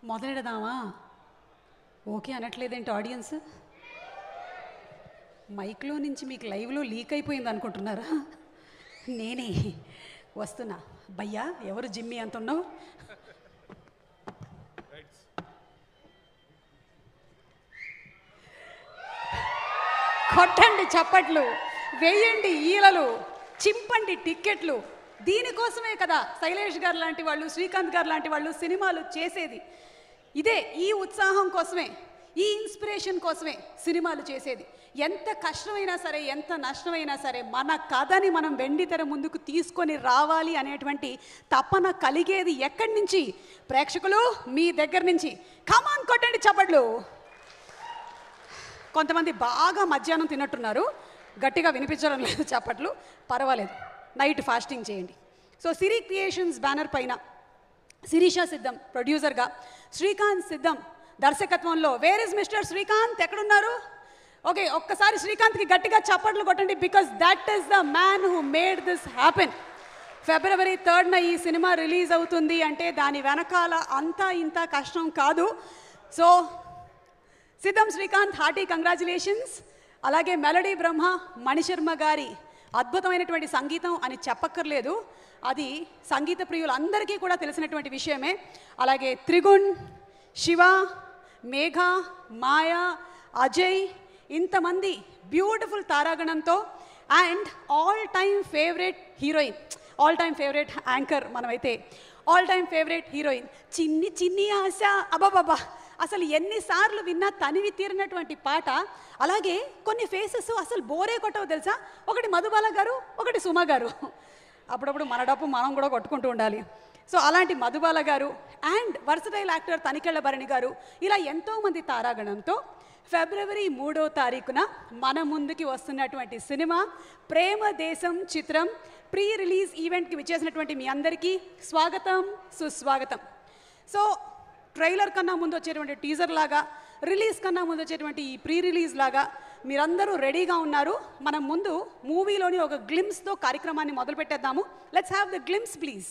మొదలెడదామా? Okay అనట్లేదేంటి audience? మైక్లో నుంచి మీకు లైవ్లో లీక్ అయిపోయింది అనుకుంటున్నారా? నేనే వస్తున్నా. భయ్యా ఎవరు జిమ్మి అంటున్నావు? కొట్టండి చప్పట్లు, వేయండి ఈలలు, చింపండి టిక్కెట్లు. దీనికోసమే కదా శైలేష్ గారు లాంటి వాళ్ళు, శ్రీకాంత్ గారు లాంటి వాళ్ళు సినిమాలు చేసేది. ఇదే ఈ ఉత్సాహం కోసమే, ఈ ఇన్స్పిరేషన్ కోసమే సినిమాలు చేసేది. ఎంత కష్టమైనా సరే, ఎంత నష్టమైనా సరే, మన కథని మనం వెండితెర ముందుకు తీసుకొని రావాలి అనేటువంటి తపన కలిగేది ఎక్కడి నుంచి? ప్రేక్షకులు మీ దగ్గర నుంచి. కమాన్ కొట్టండి చప్పట్లు. కొంతమంది బాగా మధ్యాహ్నం తిన్నట్టున్నారు, గట్టిగా వినిపించడం లేదు చప్పట్లు. పర్వాలేదు, నైట్ ఫాస్టింగ్ చేయండి. సో సిరి క్రియేషన్స్ బ్యానర్ పైన శిరీష సిద్ధం ప్రొడ్యూసర్గా, శ్రీకాంత్ సిద్ధం దర్శకత్వంలో. Where is mister Srikanth? ఎక్కడున్నారు? ఓకే, ఒక్కసారి శ్రీకాంత్కి గట్టిగా చప్పట్లు కొట్టండి, because that is the man who made this happen. February 3rd ఈ సినిమా రిలీజ్ అవుతుంది అంటే దాని వెనకాల అంతా ఇంత కష్టం కాదు. సో సిద్ధం శ్రీకాంత్, హార్టీ కంగ్రాచులేషన్స్. అలాగే మెలడీ బ్రహ్మ మణిశర్మ గారి అద్భుతమైనటువంటి సంగీతం అని చెప్పక్కర్లేదు, అది సంగీత ప్రియులందరికీ కూడా తెలిసినటువంటి విషయమే. అలాగే త్రిగుణ్, శివ, మేఘ, మాయా, అజయ్, ఇంతమంది బ్యూటిఫుల్ తారాగణంతో. And all time favourite heroine, all time favourite anchor, మనమైతే ఆల్ టైమ్ ఫేవరెట్ హీరోయిన్ చిన్ని చిన్ని ఆశ. అబాబాబా, అసలు ఎన్నిసార్లు విన్నా తనివి తీరినటువంటి పాట. అలాగే కొన్ని ఫేసెస్ అసలు బోరే కొట్టవు తెలుసా. ఒకటి మధుబాల గారు, ఒకటి సుమ గారు. అప్పుడప్పుడు మన డప్పు మనం కూడా కొట్టుకుంటూ ఉండాలి. సో అలాంటి మధుబాల గారు and versatile actor Tanikella Bharani garu, ఇలా ఎంతోమంది తారాగణంతో February 3న మన ముందుకి వస్తున్నటువంటి సినిమా ప్రేమ దేశం చిత్రం ప్రీ రిలీజ్ ఈవెంట్కి విచ్చేసినటువంటి మీ అందరికీ స్వాగతం, సుస్వాగతం. సో ట్రైలర్ కన్నా ముందు వచ్చేటువంటి టీజర్ లాగా, రిలీజ్ కన్నా ముందు వచ్చేటువంటి ఈ ప్రీ రిలీజ్ లాగా మీరందరూ రెడీగా ఉన్నారు. మనం ముందు మూవీలోని ఒక గ్లిమ్స్తో కార్యక్రమాన్ని మొదలు పెట్టేద్దాము. Let's have the glimpse please.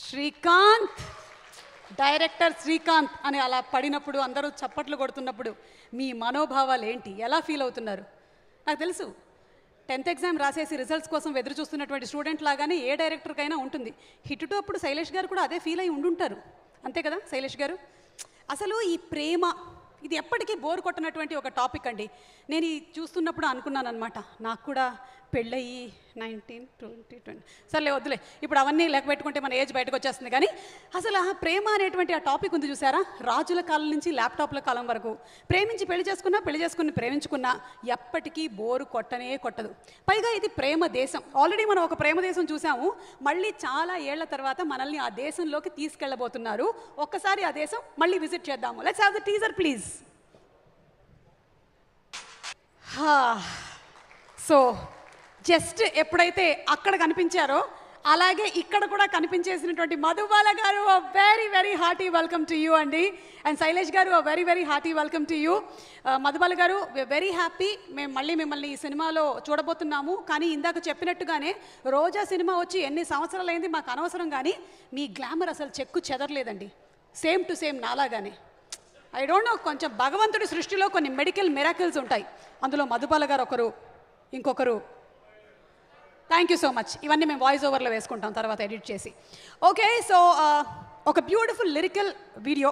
Srikanth, director Srikanth అని అలా పడినప్పుడు, అందరూ చప్పట్లు కొడుతున్నప్పుడు మీ మనోభావాలు ఏంటి? ఎలా ఫీల్ అవుతున్నారు? నాకు తెలుసు 10th ఎగ్జామ్ రాసేసి రిజల్ట్స్ కోసం ఎదురు చూస్తున్నటువంటి స్టూడెంట్ లాగానే ఏ డైరెక్టర్కైనా ఉంటుంది. హిట్ టు అప్పుడు శైలేష్ గారు కూడా అదే ఫీల్ అయి ఉండుంటారు, అంతే కదా శైలేష్ గారు? అసలు ఈ ప్రేమ, ఇది ఎప్పటికీ బోర్ కొట్టినటువంటి ఒక టాపిక్ అండి. నేను చూస్తున్నప్పుడు అనుకున్నాను అనమాట, నాకు కూడా పెళ్ళయి 19, 20, 20 సర్లే వద్దులే, ఇప్పుడు అవన్నీ లెక్క పెట్టుకుంటే మన ఏజ్ బయటకు వచ్చేస్తుంది. కానీ అసలు ఆ ప్రేమ అనేటువంటి ఆ టాపిక్ ఉంది చూసారా, రాజుల కాలం నుంచి ల్యాప్టాప్ల కాలం వరకు ప్రేమించి పెళ్లి చేసుకుని ప్రేమించుకున్నా ఎప్పటికీ బోరు కొట్టనే కొట్టదు. పైగా ఇది ప్రేమ దేశం. ఆల్రెడీ మనం ఒక ప్రేమ దేశం చూసాము, మళ్ళీ చాలా ఏళ్ల తర్వాత మనల్ని ఆ దేశంలోకి తీసుకెళ్ళబోతున్నారు. ఒక్కసారి ఆ దేశం మళ్ళీ విజిట్ చేద్దాము. Let's have the teaser please. So just ఎప్పుడైతే అక్కడ కనిపించారో అలాగే ఇక్కడ కూడా కనిపించేసినటువంటి మధుబాల గారు, very very hearty welcome to you అండి. అండ్ శైలేష్ గారు, very very hearty welcome to you. Madhubala గారు, వెరీ హ్యాపీ మేము మళ్ళీ మిమ్మల్ని ఈ సినిమాలో చూడబోతున్నాము. కానీ ఇందాక చెప్పినట్టుగానే రోజా సినిమా వచ్చి ఎన్ని సంవత్సరాలు అయింది మాకు అనవసరం, కానీ మీ గ్లామర్ అసలు చెక్కు చెదరలేదండి, సేమ్ టు సేమ్ నాలాగానే. ఐ డోంట్ నో, కొంచెం భగవంతుడి సృష్టిలో కొన్ని మెడికల్ మిరాకిల్స్ ఉంటాయి, అందులో మధుబాల గారు ఒకరు, ఇంకొకరు. Thank you so much. ఇవన్నీ మేము వాయిస్ ఓవర్లో వేసుకుంటాం తర్వాత ఎడిట్ చేసి. ఓకే, సో ఒక బ్యూటిఫుల్ లిరికల్ వీడియో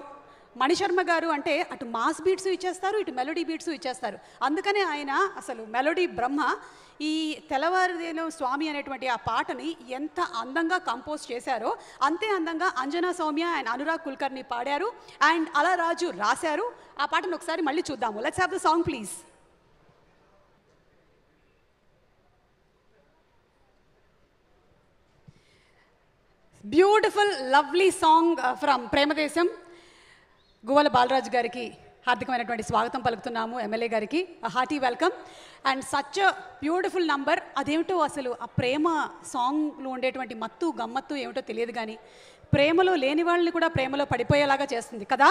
మణిశర్మ గారు అంటే అటు మాస్ బీట్స్ ఇచ్చేస్తారు, ఇటు మెలోడీ బీట్స్ ఇచ్చేస్తారు. అందుకనే ఆయన అసలు మెలోడీ బ్రహ్మ. ఈ తెల్లవారుదేను స్వామి అనేటువంటి ఆ పాటని ఎంత అందంగా కంపోజ్ చేశారో అంతే అందంగా అంజనా సౌమ్య అండ్ అనురాగ్ కుల్కర్ని పాడారు అండ్ అలా రాజు రాశారు. ఆ పాటను ఒకసారి మళ్ళీ చూద్దాము. Let's have the song please. Beautiful lovely song from Premadesam. Guvvala Balaraju గారికి హార్దికమైనటువంటి స్వాగతం పలుకుతున్నాము, ఎమ్మెల్యే గారికి hearty welcome. And such beautiful number. అదేమిటో అసలు ఆ ప్రేమ సాంగ్లో ఉండేటువంటి మత్తు గమ్మత్తు ఏమిటో తెలియదు, కానీ ప్రేమలో లేని వాళ్ళని కూడా ప్రేమలో పడిపోయేలాగా చేస్తుంది కదా.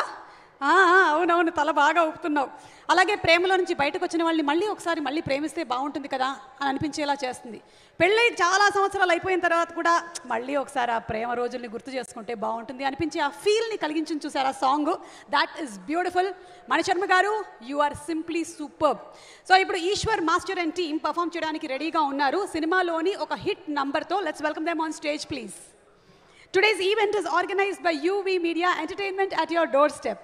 అవునవును, తల బాగా ఊపుతున్నావు. అలాగే ప్రేమలో నుంచి బయటకు వచ్చిన వాళ్ళని మళ్ళీ ఒకసారి మళ్ళీ ప్రేమిస్తే బాగుంటుంది కదా అని అనిపించేలా చేస్తుంది. పెళ్ళై చాలా సంవత్సరాలు అయిపోయిన తర్వాత కూడా మళ్ళీ ఒకసారి ఆ ప్రేమ రోజుల్ని గుర్తు చేసుకుంటే బాగుంటుంది అనిపించి ఆ ఫీల్ని కలిగించి చూసారు ఆ song. That is beautiful. Mani Sharma garu, you are simply super. So ఇప్పుడు Eshwar master and team perform చేయడానికి రెడీగా ఉన్నారు సినిమాలోని ఒక హిట్ నంబర్తో. Let's welcome them on stage please. Today's event is organized by UV Media Entertainment at your doorstep.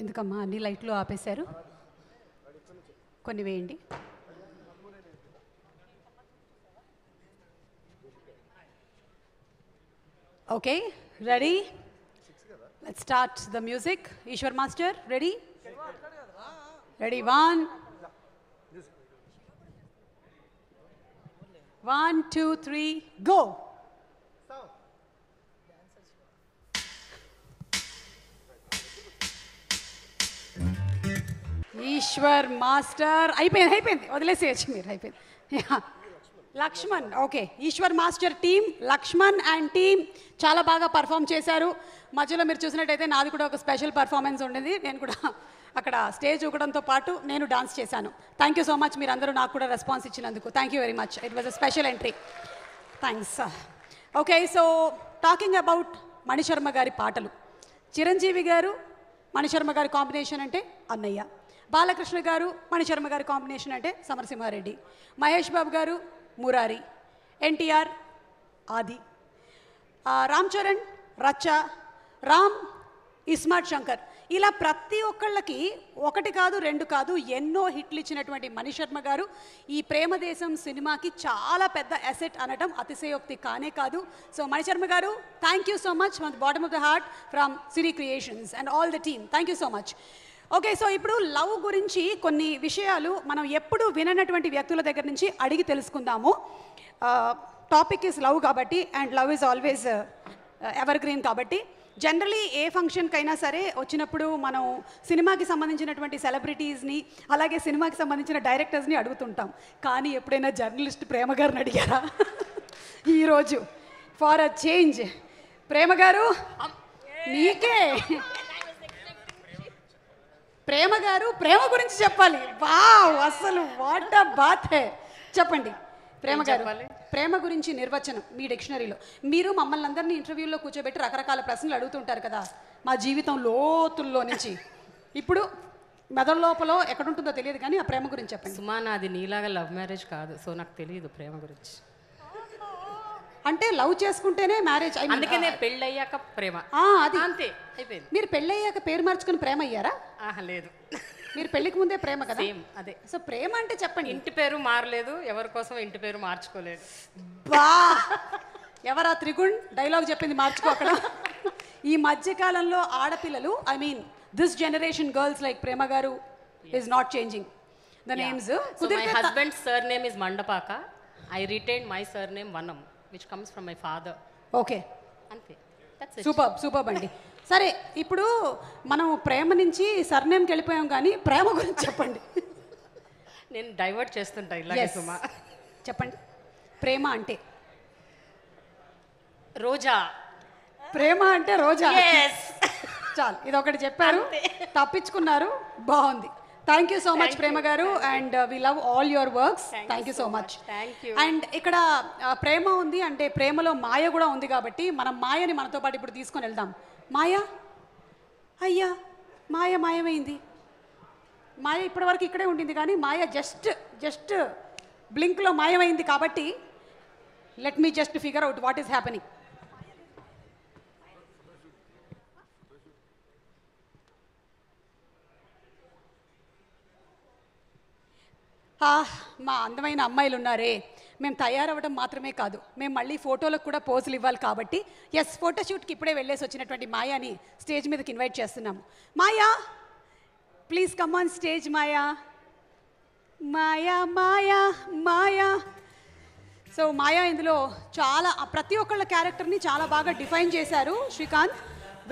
ఎందుకమ్మా అన్ని లైట్లు ఆపేశారు? కొన్ని వేయండి. Okay, ready? Let's start the music. Eshwar master ready? Ready. 1 2 3 go. Eshwar master అయిపోయింది, వదిలేసేయచ్చు మీరు, అయిపోయింది. Laxman, okay. Eshwar master team, Laxman and team చాలా బాగా పర్ఫామ్ చేశారు. మధ్యలో మీరు చూసినట్టయితే నాది కూడా ఒక స్పెషల్ పర్ఫార్మెన్స్ ఉండేది. నేను కూడా అక్కడ స్టేజ్ ఊకడంతో పాటు నేను డాన్స్ చేశాను. థ్యాంక్ యూ సో మచ్, మీరు అందరూ నాకు కూడా రెస్పాన్స్ ఇచ్చినందుకు. Thank you very much. It was a special entry. Thanks. Okay, so talking about Mani Sharma గారి పాటలు. చిరంజీవి గారు మణిశర్మ గారి కాంబినేషన్ అంటే అన్నయ్య. బాలకృష్ణ గారు మణిశర్మ గారి కాంబినేషన్ అంటే సమరసింహారెడ్డి. మహేష్ బాబు గారు మురారి. ఎన్టీఆర్ ఆది. రామ్ చరణ్ రచ్చ. రామ్ ఇస్మార్ట్ శంకర్. ఇలా ప్రతి ఒక్కళ్ళకి ఒకటి కాదు రెండు కాదు ఎన్నో హిట్లు ఇచ్చినటువంటి మణిశర్మ గారు ఈ ప్రేమదేశం సినిమాకి చాలా పెద్ద అసెట్ అనడం అతిశయోక్తి కానే కాదు. సో మణిశర్మ గారు, thank you so much from the bottom of the heart from Siri creations and all the team. Thank you so much. Okay, so ఇప్పుడు లవ్ గురించి కొన్ని విషయాలు మనం ఎప్పుడు విననటువంటి వ్యక్తుల దగ్గర నుంచి అడిగి తెలుసుకుందాము. టాపిక్ ఈజ్ లవ్ కాబట్టి, and love is always ever green కాబట్టి జనరలీ ఏ ఫంక్షన్కైనా సరే వచ్చినప్పుడు మనం సినిమాకి సంబంధించినటువంటి సెలబ్రిటీస్ని అలాగే సినిమాకి సంబంధించిన డైరెక్టర్స్ని అడుగుతుంటాం. కానీ ఎప్పుడైనా జర్నలిస్ట్ ప్రేమ గారిని అడిగారా? ఈరోజు ఫార్ అ చేంజ్ ప్రేమ గారు నీకే. ప్రేమ గారు ప్రేమ గురించి చెప్పాలి. వావ్, అసలు వాట్ అ బాత్ హై. చెప్పండి ప్రేమ గారు, ప్రేమ గురించి నిర్వచనం మీ డిక్షనరీలో. మీరు మమ్మల్ని అందరినీ ఇంటర్వ్యూలో కూర్చోబెట్టి రకరకాల ప్రశ్నలు అడుగుతుంటారు కదా మా జీవితం లోతుల్లో నుంచి. ఇప్పుడు మెదడు లోపల ఎక్కడుంటుందో తెలియదు, కానీ ఆ ప్రేమ గురించి చెప్పండి. సుమా, నాది నీలాగా లవ్ మ్యారేజ్ కాదు, సో నాకు తెలియదు ప్రేమ గురించి. అంటే లవ్ చేసుకుంటేనే మ్యారేజ్, అందుకనే పెళ్ళయ్యాక ప్రేమ. అది అంతే, అయిపోయింది. మీరు పెళ్ళయ్యాక పేరు మార్చుకుని ప్రేమ అయ్యారా? లేదు, మీరు పెళ్లికి ముందే ప్రేమ కదా. అదే. సో ప్రేమ అంటే చెప్పండి. ఇంటి పేరు మారలేదు, ఎవరి కోసం ఇంటి పేరు మార్చుకోలేదు. బా, ఎవరా త్రిగుణ్ డైలాగ్ చెప్పింది మార్చుకో అక్కడ. ఈ మధ్యకాలంలో ఆడపిల్లలు, I mean this generation girls like Prema garu is not changing the names. My husband sir name is Mandapaka. I retain my sir name Vanam which comes from my father. Okay, అంతే. సూపర్ అండి. సరే, ఇప్పుడు మనం ప్రేమ నుంచి సర్నేమ్కి వెళ్ళిపోయాం, కానీ ప్రేమ గురించి చెప్పండి. నేను డైవర్ట్ చేస్తుంటా ఇలాగే. సుమా, చెప్పండి. ప్రేమ అంటే రోజా. ప్రేమ అంటే రోజా. చాలు, ఇది ఒకటి చెప్పారు, తప్పించుకున్నారు, బాగుంది. థ్యాంక్ యూ సో మచ్ ప్రేమ గారు, and we love all your works. Thank you so much. And ఇక్కడ ప్రేమ ఉంది అంటే ప్రేమలో మాయ కూడా ఉంది కాబట్టి మనం మాయని మనతో పాటు ఇప్పుడు తీసుకొని వెళ్దాం. మాయ, అయ్యా మాయ మాయమైంది. మాయ ఇప్పటివరకు ఇక్కడే ఉండింది కానీ మాయ జస్ట్ బ్లింక్లో మాయమైంది. కాబట్టి let me just figure out what is happening. మా అందమైన అమ్మాయిలు ఉన్నారే, మేము తయారవ్వడం మాత్రమే కాదు, మేము మళ్ళీ ఫోటోలకు కూడా పోజులు ఇవ్వాలి. కాబట్టి ఎస్, ఫోటోషూట్కి ఇప్పుడే వెళ్ళేసి వచ్చినటువంటి మాయాని స్టేజ్ మీదకి ఇన్వైట్ చేస్తున్నాము. Maya, please come on stage. Maya Maya Maya Maya. So Maya ఇందులో చాలా ప్రతి ఒక్కళ్ళ క్యారెక్టర్ని చాలా బాగా డిఫైన్ చేశారు Srikanth.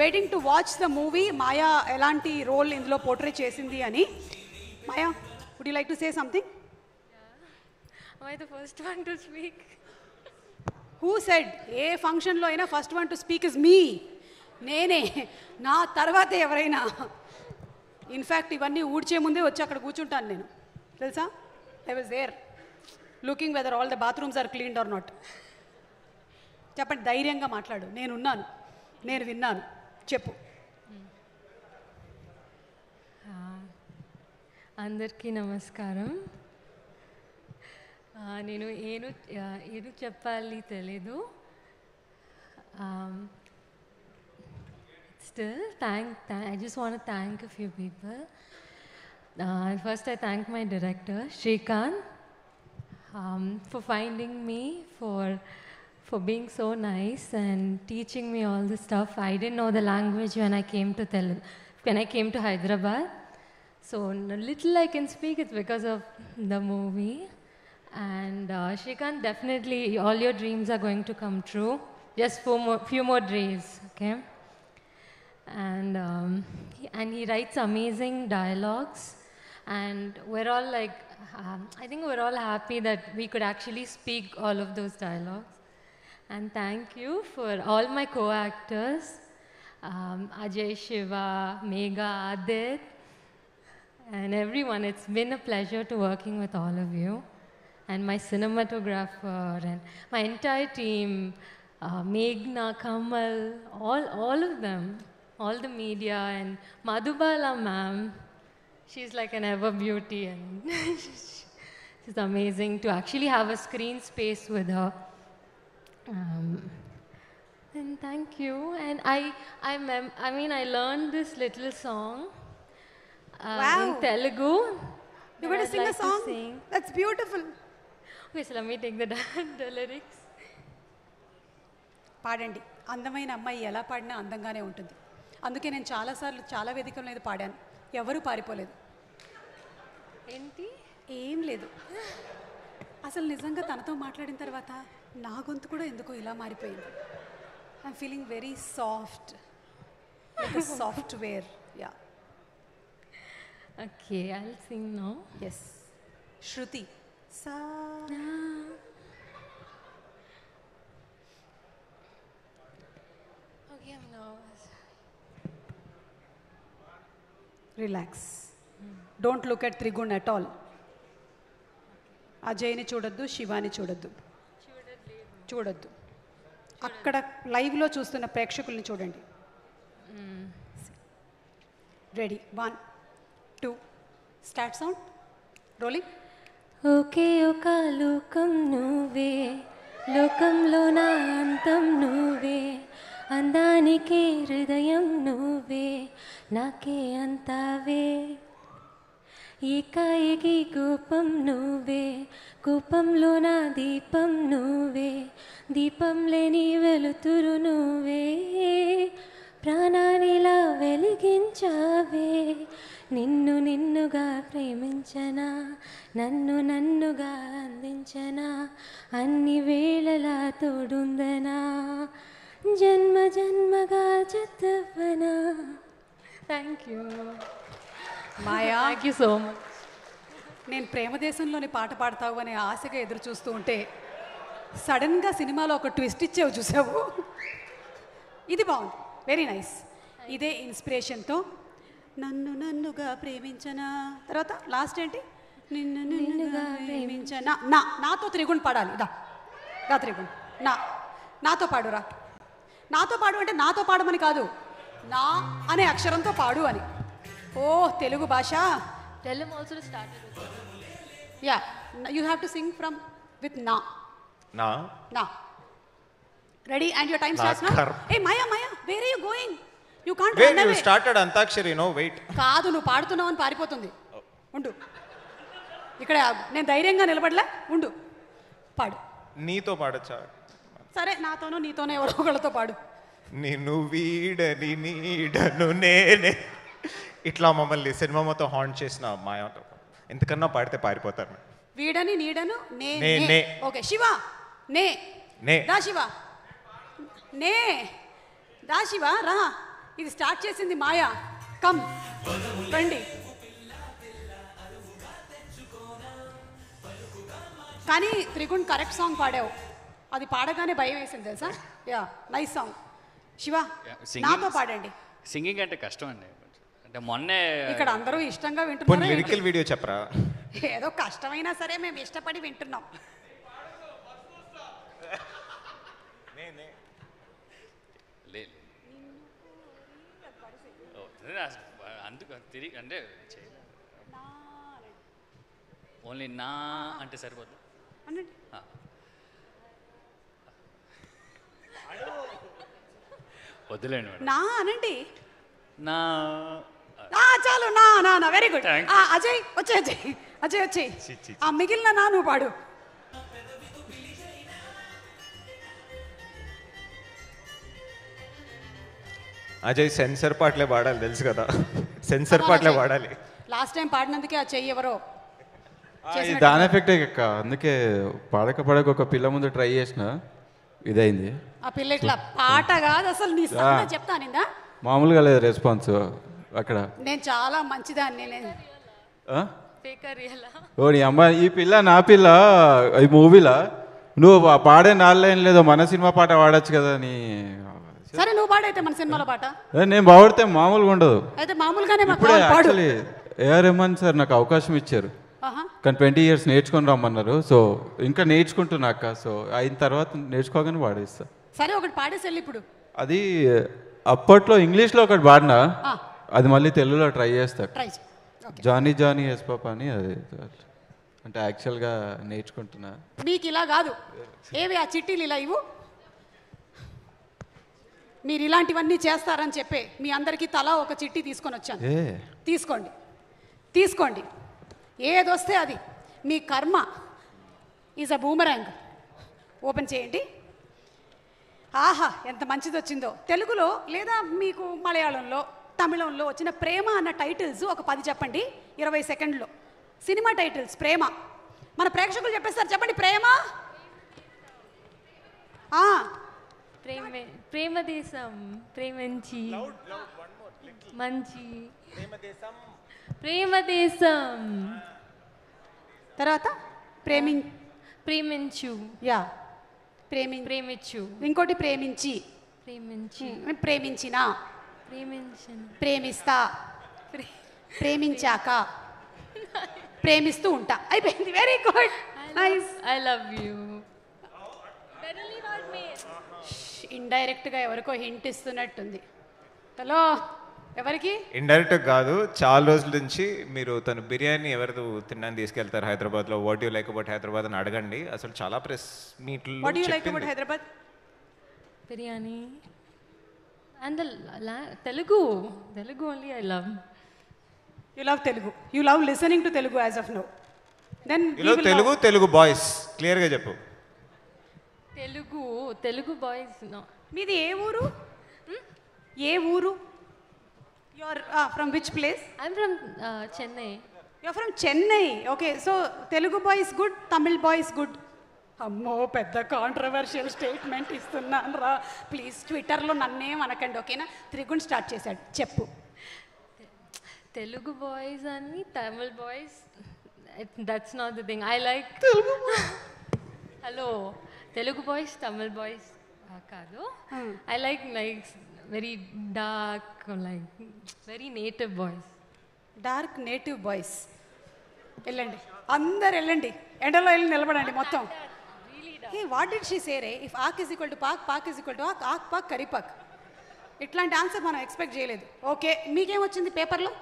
Waiting to watch the movie. Maya ఎలాంటి రోల్ ఇందులో పోర్ట్రే చేసింది అని. Maya, would you like to say something? Am I the first one to speak? Who said? ఏ ఫంక్షన్లో అయినా first one to speak is me. నేనే, నా తర్వాతే ఎవరైనా. ఇన్ఫ్యాక్ట్ ఇవన్నీ ఊడ్చే ముందే వచ్చి అక్కడ కూర్చుంటాను నేను, తెలుసా? I was there looking whether all the bathrooms are cleaned or not. చెప్పండి, ధైర్యంగా మాట్లాడు. నేనున్నాను, నేను విన్నాను, చెప్పు. అందరికీ నమస్కారం. నేను ఏను చెప్పాలి తెలీదు. Still, I just want to thank a few people. First, I thank my director, Shrikant, for finding me, for being so nice and teaching me all the stuff. I didn't know the language when I came to Hyderabad. So little I can speak, it's because of the movie. And Shrikant, definitely all your dreams are going to come true. Just few more days, okay? And he writes amazing dialogues, and we're all like, I think we're all happy that we could actually speak all of those dialogues. And thank you for all my co-actors, Ajay, Shiva, Megha, Adit, and everyone. It's been a pleasure to working with all of you. And my cinematographer and my entire team, Meghna, Kamal, all of them, all the media, and Madhubala ma'am, she's like an ever beauty, and she's amazing to actually have a screen space with her. And thank you. And I learned this little song in Telugu. You want to sing a song? That's beautiful. Okay, so let me take the lyrics. పాడండి. అందమైన అమ్మాయి ఎలా పాడినా అందంగానే ఉంటుంది. అందుకే నేను చాలాసార్లు చాలా వేదికల మీద పాడాను, ఎవరు పారిపోలేదు. ఏంటి? ఏం లేదు, అసలు నిజంగా తనతో మాట్లాడిన తర్వాత నా గొంతు కూడా ఎందుకో ఇలా మారిపోయింది. I'm feeling very soft, like a software. Yeah, okay, I'll sing now. Yes. శృతి సా. Okay, I'm nervous. Relax. Don't look at Trigun at all. అజయ్ని చూడొద్దు, శివాని చూడొద్దు. అక్కడ లైవ్లో చూస్తున్న ప్రేక్షకుల్ని చూడండి. Ready, 1 2 start. Sound rolling. ఒకే ఒక లోకం నువ్వే, లోకంలో నా అంతం నువ్వే, అందానికి హృదయం నువ్వే, నాకే అంతావే. ఏకాఏకి కోపం నువ్వే, కోపంలో నా దీపం నువ్వే, దీపం లేని వెలుతురు నువ్వే, ప్రాణానిలా వెలిగించావే. నిన్ను నిన్నుగా ప్రేమించనా, నన్ను నన్నుగా అందించనా, అన్ని వేళలా తోడుందనా, జన్మ జన్మగా జతవనా. Thank you Maya. Thank you so much. నేను ప్రేమదేశంలోని పాట పాడతావు అనే ఆశగా ఎదురు చూస్తూ ఉంటే సడన్గా సినిమాలో ఒక ట్విస్ట్ ఇచ్చేవు, చూసావు. ఇది బాగుంది, వెరీ నైస్. ఇదే ఇన్స్పిరేషన్తో నన్ను నన్నుగా ప్రేమించనా. తర్వాత లాస్ట్ ఏంటి? నిన్ను నిన్నుగా ప్రేమించనా. నాతో త్రిగుణ్ పాడాలి. దా త్రిగుణ్ నాతో పాడురా. నాతో పాడు అంటే నాతో పాడమని కాదు, నా అనే అక్షరంతో పాడు అని. ఓ తెలుగు భాష. Tell him also to start it with. Yeah, you have to sing from with na. Na. Ready? And your time starts now. Hey Maya, where are you going? You can't run away. You started Antakshari, no? Wait. కాదు, నువ్వు పాడుతున్నావు అని పారిపోతుంది. ఉండు, ఇక్కడ నేను ధైర్యంగా నిలబడలే. ఉండు, పాడు. నీతో పాడచ్చా? సరే, నాతోనో నీతోనో ఎవరో ఒకళ్ళతో పాడు. నిన్ను వీడని నీడను నేనే. ఇట్లా మమ్మల్ని సినిమా మొత్తం హాంట్ చేసిన మాయ. ఎంతకన్నా పాడితే పారిపోతారు. వీడని నీడను నే. ఓకే, శివ నే. రా శివ, నే. రా శివ, రా. ఇది స్టార్ట్ చేసింది మాయా. కమ్, రండి. కానీ త్రిగుణ్ కరెక్ట్ సాంగ్ పాడావు. అది పాడగానే భయం వేసింది తెలుసా. Yeah, nice song. శివ, నాతో పాడండి. సింగింగ్ అంటే కష్టం అండి. అంటే మొన్నే ఇక్కడ అందరూ ఇష్టంగా వింటున్నారు. లిరికల్ వీడియో చెప్పరా? ఏదో కష్టమైనా సరే మేము ఇష్టపడి వింటున్నాం. అందుకు తిరిగి అంటే ఓన్లీ నా అంటే సరిపోద్దు. వద్దులేండి మేడం. నా అనండి. నా చాలు. నా వెరీ గుడ్. అజయ్ వచ్చే. ఆ మిగిలిన నా నువ్వు పాడు. అజయ్ సెన్సర్ పాటలే పాడాలి, తెలుసు కదా. సెన్సర్ పాటలే పాడాలి. లాస్ట్ టైం పాడినందుకే ఆ చెయ్యి ఎవరో దాని ఎఫెక్టే అక్క. అందుకే పాడక ఒక పిల్ల ముందు ట్రై చేసిన, ఇదైంది. ఆ పిల్ల ఇట్లా పాట కాదు అసలు. నీ సంగతి చెప్తానిందా? మామూలుగా లేదు రెస్పాన్స్ అక్కడ. నేను చాలా మంచిదాన్ని. ఓ నీ అమ్మ, ఈ పిల్ల నా పిల్ల ఈ మూవీలో నువ్వు పాడే 4 లైన్ లేదో మన సినిమా పాట పాడచ్చు కదా. నీ సరే, నువ్వు పాడైతే మన సినిమాలో పాట. నేను పాడితే మామూలుగా ఉండదు. అయితే మామూలుగానే ఇప్పుడే యాక్చువల్లీ ఏఆర్ రెహమాన్ సార్ నాకు అవకాశం ఇచ్చారు, కానీ 20 years నేర్చుకొని రమ్మన్నారు. సో ఇంకా నేర్చుకుంటున్నా అక్క. సో అయిన తర్వాత నేర్చుకోగానే పాడేస్తా. సరే, ఒకటి పాడేసి వెళ్ళి. ఇప్పుడు అది అప్పట్లో ఇంగ్లీష్లో ఒకటి పాడినా, అది మళ్ళీ తెలుగులో ట్రై చేస్తా. జానీ జానీ ఎస్ పాప అని. అది అంటే యాక్చువల్గా నేర్చుకుంటున్నా. మీకు ఇలా కాదు. ఏవి ఆ చిట్టీలు ఇలా ఇవ్వు. మీరు ఇలాంటివన్నీ చేస్తారని చెప్పే మీ అందరికీ తలా ఒక చిట్టి తీసుకొని వచ్చాను. తీసుకోండి. ఏదొస్తే అది. మీ కర్మ ఈజ్ అ బూమరాంగ్. ఓపెన్ చేయండి. ఆహా, ఎంత మంచిది వచ్చిందో. తెలుగులో లేదా మీకు మలయాళంలో, తమిళంలో వచ్చిన ప్రేమ అన్న టైటిల్స్ ఒక 10 చెప్పండి. 20 సెకండ్లో. సినిమా టైటిల్స్ ప్రేమ. మన ప్రేక్షకులు చెప్పేస్తారు. చెప్పండి. ప్రేమ. ప్రేమదేశం, ప్రేమంచి, మంచి, ప్రేమదేశం. తర్వాత ప్రేమించు. యా, ప్రేమించు. ఇంకోటి ప్రేమించి. ప్రేమించిన. ప్రేమిస్తా. ప్రేమించాక. ప్రేమిస్తూ ఉంటా. అయిపోయింది. Very good, nice. I love you. Indirect గా ఎవరికో హింట్ ఇస్తున్నట్టుంది. హలో, ఎవరికి? ఇండైరెక్ట్ కాదు, చాలా రోజుల నుంచి మీరు తను బిర్యానీ ఎవరు తిన్నాను తీసుకెళ్తారు హైదరాబాద్లో, what you like about Hyderabad అని అడగండి. అసలు చాలా ప్రెస్ మీట్లో what you like about Hyderabad? Biryani and Telugu only I love. You love Telugu. You love listening to Telugu as of now. Then Telugu boys క్లియర్గా చెప్పు. తెలుగు బాయ్స్. మీది ఏ ఊరు? You are from which place? I am from Chennai. You are from Chennai. Okay, so Telugu boys good, Tamil boys good. అమ్మో, పెద్ద controversial statement ఇస్తున్నాను రా. Please ట్విట్టర్లో నన్నేం అనకండి, ఓకేనా? త్రిగుణ్ స్టార్ట్ చేశాడు, చెప్పు. తెలుగు బాయ్స్ అని Tamil boys, that's not the thing. I like hello Telugu boys Tamil boys కాదు. I like very dark, or like very native voice. Dark native boys. వెళ్ళండి అందరు వెళ్ళండి, ఎండలో వెళ్ళి నిలబడండి మొత్తం. Hey what did she say రే? ఇఫ్ ఆక్ ఈజ్ ఈక్వల్ టు పాక్, పాక్ ఈజ్ ఈక్వల్ టు ఆక్, ఆక్ పాక్ కరిపాక్. ఇట్లాంటి ఆన్సర్ మనం ఎక్స్పెక్ట్ చేయలేదు. ఓకే, మీకేమొచ్చింది పేపర్లో?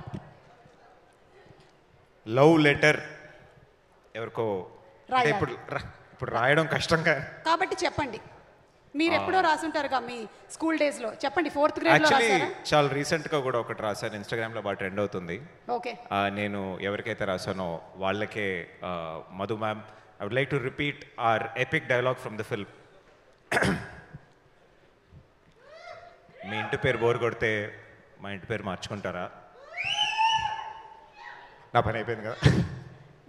లవ్ లెటర్ ఎవరికో అంటే రాయాలి. ఇప్పుడు రాయడం కష్టంగా. కాబట్టి చెప్పండి, మీరు ఎప్పుడో రాసుంటారుగా మీ స్కూల్ డేస్లో. చెప్పండి, 4th గ్రేడ్లో యాక్చువల్లీ రాసారా? చాలా రీసెంట్గా కూడా ఒకటి రాశాను, ఇన్స్టాగ్రామ్లో బాగా ట్రెండ్ అవుతుంది. ఓకే, నేను ఎవరికైతే రాశానో వాళ్ళకే Madhu ma'am, I would like to repeat our epic dialogue from the film. మీ ఇంటి పేరు బోర్ కొడితే మా ఇంటి పేరు మార్చుకుంటారా? నా పని అయిపోయింది కదా.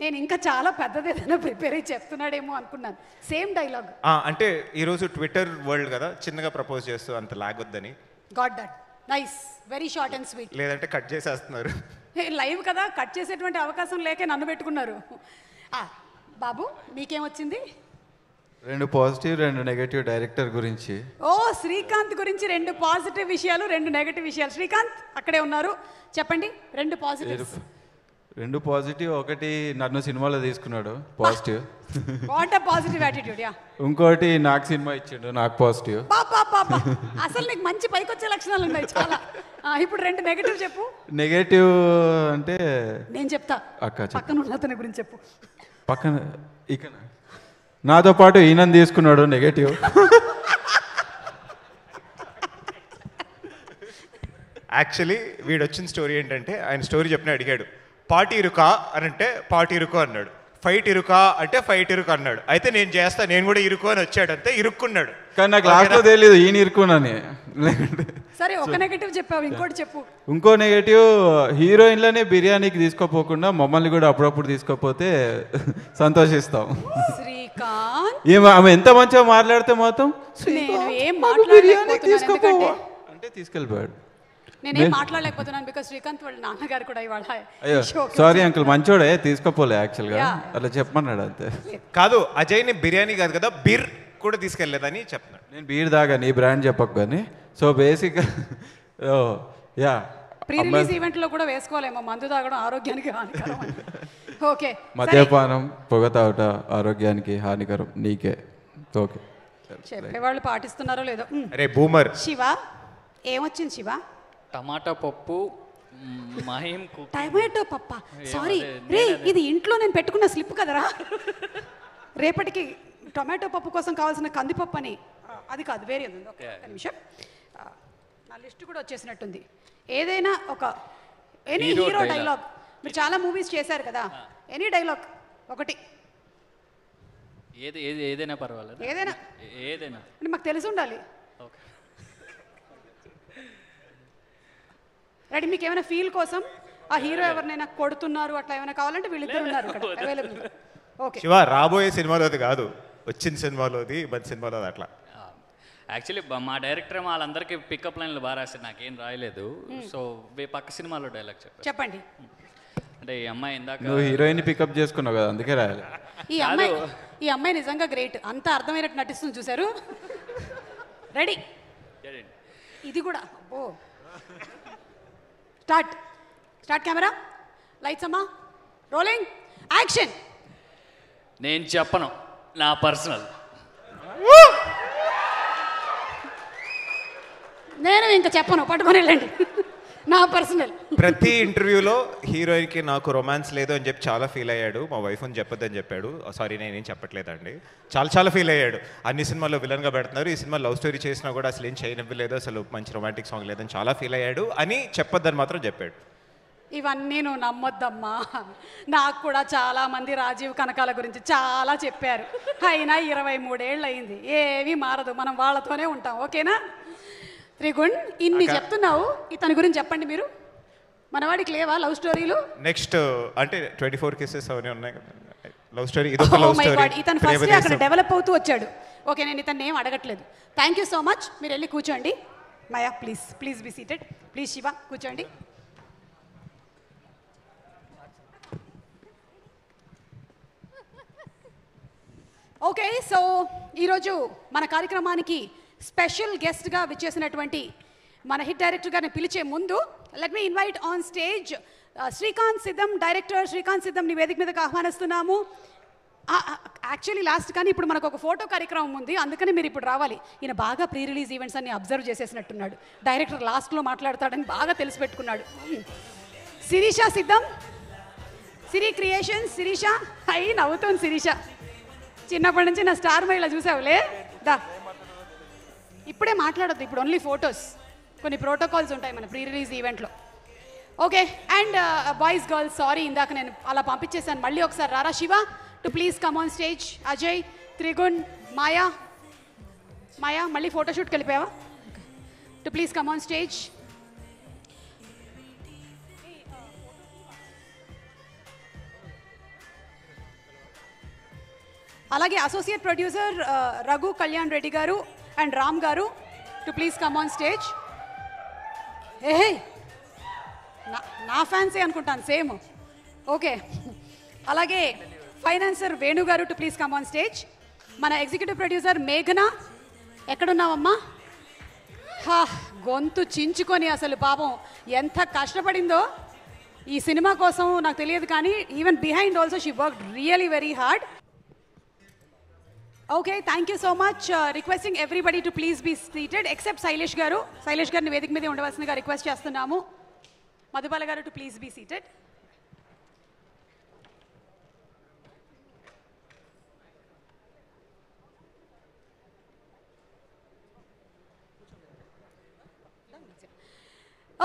నేను ఇంకా చాలా పెద్దది ఏదైనా ప్రిపేర్ అయ్యి చెప్తున్నాడేమో అనుకున్నాను. Same dialogue. అంటే ఈరోజు ట్విట్టర్ వరల్డ్ కదా, చిన్నగా ప్రపోజ్ చేస్తూ అంత లాగ్ వద్దని. Got that, nice, very short and sweet. లేదంటే కట్ చేసేస్తున్నారు. లైవ్ కదా, కట్ చేసేటువంటి అవకాశం లేకే నన్ను పెట్టుకున్నారు. బాబు మీకేమొచ్చింది? 2 పాజిటివ్ 2 నెగటివ్ డైరెక్టర్ గురించి. ఓ, శ్రీకాంత్ గురించి 2 పాజిటివ్ విషయాలు 2 నెగటివ్ విషయాలు. శ్రీకాంత్ అక్కడే ఉన్నారు, చెప్పండి 2 పాజిటివ్. 2 పాజిటివ్, ఒకటి నన్ను సినిమాలో తీసుకున్నాడు, positive. What a positive attitude. Yeah. ఇంకోటి నాకు సినిమా ఇచ్చిండు, నాకు పాజిటివ్. బాబా, అసలు నీకు మంచి పైకొచ్చే లక్షణాలు ఉన్నాయి చాలా. ఇప్పుడు 2 నెగటివ్ చెప్పు. నెగటివ్ అంటే నేను చెప్తా, అక్క చెప్పు. పక్కన ఉన్న అతని గురించి చెప్పు. పక్కన ఇక నాతో పాటు ఈయనని తీసుకున్నాడు, నెగటివ్. యాక్చువల్లీ వీడు వచ్చిన స్టోరీ ఏంటంటే, ఆయన స్టోరీ చెప్పిన అడిగాడు, పార్టీ ఇరుకా అని అంటే పార్టీ ఇరుకో అన్నాడు, ఫైట్ ఇరుకా అంటే ఫైట్ ఇరుకు అన్నాడు. అయితే నేను చేస్తా, నేను కూడా ఇరుకు అని వచ్చాడు, అంతే ఇరుక్కున్నాడు. కానీ నాకు లాస్ట్లో తెలియదు ఈయన ఇరుకున్నాని. సరే, ఒక నెగటివ్ చెప్పావు, ఇంకోటి చెప్పు. ఇంకో నెగటివ్, హీరోయిన్లనే బిర్యానీకి తీసుకోపోకుండా మమ్మల్ని కూడా అప్పుడప్పుడు తీసుకోపోతే సంతోషిస్తాం. శ్రీకాంత్, ఆమె ఎంత మంచిగా మాట్లాడితే మాత్రం నేను ఏం మాట్లాడలేకపోతున్నాను అంటే తీసుకెళ్ళిపోయాడు. నేనేం మాట్లాడలేకపోతున్నాను బికాస్ శ్రీకాంత్ వాళ్ళ నాన్నగారు కూడా ఇవాళ. అయ్యో సారీ అంకుల్, మంచోడే, తీసుకోపోలే యాక్చువల్గా, అట్లా చెప్పమన్నాడు అంతే. కాదు, అజయ్ని బిర్యానీ కాదు కదా, బిర్ కూడా తీసుకెళ్ళలేదని చెప్తున్నాడు. నేను బీర్ దాగా, నీ బ్రాండ్ చెప్పకు కానీ. సో బేసిక్గా యా, ప్రీ రిలీజ్ ఈవెంట్ లో కూడా వేసుకోలేమో, మందు తాగడం ఆరోగ్యానికి హానికరం. ఓకే, మద్యపానం పొగ తాగుట ఆరోగ్యానికి హానికరం, నీకే. ఓకే, చెప్పేవాళ్ళు పాటిస్తున్నారో లేదో. అరే బూమర్. శివ ఏమొచ్చింది? శివ టమాటా పప్పు, మహిం టమాటో పప్ప. సారీ రే, ఇది ఇంట్లో నేను పెట్టుకున్న స్లిప్ కదరా. రేపటికి టొమాటో పప్పు కోసం కావాల్సిన కందిపప్పు అని, అది కాదు, వేరే ఉంది. ఒక నిమిషం, నా లిస్ట్ కూడా వచ్చేసినట్టుంది. ఏదైనా ఒక ఎనీ హీరో డైలాగ్, మీరు చాలా మూవీస్ చేశారు కదా, ఎనీ డైలాగ్ ఒకటి. ఏదైనా పర్వాలేదు, ఏదైనా అంటే మాకు తెలిసి ఉండాలి. రెడీ? మీకు ఏమైనా ఫీల్ కోసం ఆ హీరో ఎవరినైనా కొడుతున్నారు అట్లా ఏమైనా కావాలంటే వీళ్ళిద్దరు ఉన్నారు ఇక్కడ అవైలబుల్. ఓకే శివ, రాబోయే సినిమాలోది కాదు, వచ్చిన సినిమాలోది, మంచి సినిమాలోది అట్లా. యాక్చువల్లీ మా డైరెక్టర్ వాళ్ళందరికీ పికప్ లైన్లు బాగా రాశారు, నాకేం రాయలేదు. సో పక్క సినిమాలో డైలాగ్ చెప్పండి. అంటే ఈ అమ్మాయి ఇందాక నువ్వు హీరోయిన్ పికప్ చేసుకున్నావు కదా, అందుకే రాయాలి. ఈ అమ్మాయి నిజంగా గ్రేట్, అంత అర్థమైనట్టు నటిస్తుంది చూసారు. రెడీ? ఇది కూడా. ఓ, స్టార్ట్ కెమెరా, లైట్స్ అమ్మా, రోలింగ్, యాక్షన్. నేను చెప్పను, నా పర్సనల్. నేను ఇంకా చెప్పను, పట్టుకొని వెళ్ళండి, నా పర్సనల్. ప్రతి ఇంటర్వ్యూలో హీరోయిన్కి నాకు రొమాన్స్ లేదు అని చెప్పి చాలా ఫీల్ అయ్యాడు. మా వైఫ్ అని చెప్పొద్దని చెప్పాడు. సారీ, నేనేం చెప్పట్లేదండి. చాలా ఫీల్ అయ్యాడు. అన్ని సినిమాల్లో విలన్గా పెడుతున్నారు, ఈ సినిమా లవ్ స్టోరీ చేసినా కూడా అసలు ఏం చేయనివ్వలేదు, అసలు మంచి రొమాంటిక్ సాంగ్ లేదని చాలా ఫీల్ అయ్యాడు అని చెప్పొద్దని మాత్రం చెప్పాడు. ఇవన్నీ నువ్వు నమ్మొద్దమ్మా. నాకు కూడా చాలా మంది రాజీవ్ కనకాల గురించి చాలా చెప్పారు. అయినా 23 ఏళ్ళు అయింది, ఏమీ మారదు, మనం వాళ్ళతోనే ఉంటాం. ఓకేనా? త్రిగుణ్, ఇన్ని చెప్తున్నావు, ఇతని గురించి చెప్పండి మీరు. మనవాడికి లేవా లవ్ స్టోరీలు? నెక్స్ట్ అంటే 24 కేసెస్ అవన్నీ ఉన్నాయి కదా లవ్ స్టోరీ. ఇదొక లవ్ స్టోరీ. ఇతను ఫస్ట్ అక్కడ డెవలప్ అవుతూ వచ్చాడు. ఓకే, నేను ఇతన్ని ఏం అడగట్లేదు. Thank you so much. మీరు వెళ్ళి కూర్చోండి. Maya, please be seated. Please Shiva, కూర్చోండి. ఓకే, సో ఈరోజు మన కార్యక్రమానికి స్పెషల్ గెస్ట్గా విచ్చేసినటువంటి మన హిట్ డైరెక్టర్ గారిని పిలిచే ముందు let me invite on stage Srikanth సిద్ధం, డైరెక్టర్ శ్రీకాంత్ సిద్ధంని వేదిక మీదకి ఆహ్వానిస్తున్నాము. యాక్చువల్లీ లాస్ట్ కానీ ఇప్పుడు మనకు ఒక ఫోటో కార్యక్రమం ఉంది, అందుకని మీరు ఇప్పుడు రావాలి. ఈయన బాగా ప్రీ రిలీజ్ ఈవెంట్స్ అన్ని అబ్జర్వ్ చేసేసినట్టున్నాడు. డైరెక్టర్ లాస్ట్లో మాట్లాడతాడని బాగా తెలిసి పెట్టుకున్నాడు. శిరీష సిద్ధం, సిరి క్రియేషన్స్. శిరీష అయ్యి నవ్వుతుంది. శిరీష చిన్నప్పటి నుంచి నా స్టార్ మైలా చూసావులే, దా ఇప్పుడే మాట్లాడొద్దు, ఇప్పుడు ఓన్లీ ఫొటోస్. కొన్ని ప్రోటోకాల్స్ ఉంటాయి మన ప్రీ రిలీజ్ ఈవెంట్లో. Okay, and boys girls sorry ఇందాక నేను అలా పంపించేశాను. మళ్ళీ ఒకసారి రారా Shiva to please come on stage. Ajay, Trigun, Maya మళ్ళీ ఫోటోషూట్కి వెళ్ళిపోయావా? To please come on stage. అలాగే associate producer Raghu Kalyan Reddy garu and Ram garu to please come on stage. ఏ నా ఫ్యాన్సే అనుకుంటాను సేమ్. ఓకే, అలాగే financer Venu garu to please come on stage. మన ఎగ్జిక్యూటివ్ ప్రొడ్యూసర్ మేఘన ఎక్కడున్నావమ్మా? గొంతు చించుకొని అసలు పాపం ఎంత కష్టపడిందో ఈ సినిమా కోసం నాకు తెలియదు, కానీ even behind also she work really very hard. Okay, thank you so much. Requesting everybody to please be seated except Shailesh గారు. శైలేష్ గారిని వేదిక మీద ఉండవలసిందిగా రిక్వెస్ట్ చేస్తున్నాము. Madhubala garu to please be seated.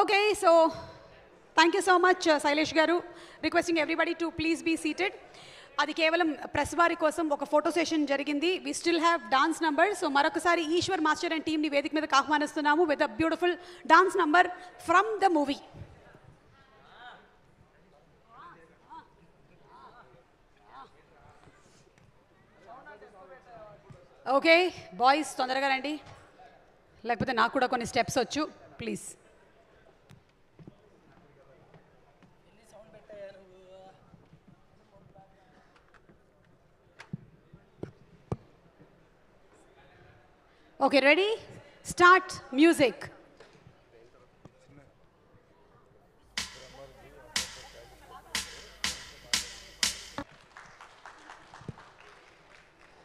Okay, so thank you so much Shailesh garu. Requesting everybody to please be seated. అది కేవలం press వారి కోసం ఒక ఫోటో సెషన్ జరిగింది. We still have dance number. So మరొకసారి ఈశ్వర్ మాస్టర్ అండ్ టీమ్ని వేదిక మీదకి ఆహ్వానిస్తున్నాము with a beautiful dance number from the movie. Okay boys తొందరగా రండి, లేకపోతే నాకు కూడా కొన్ని స్టెప్స్ వచ్చు. Please. Okay, ready, start music.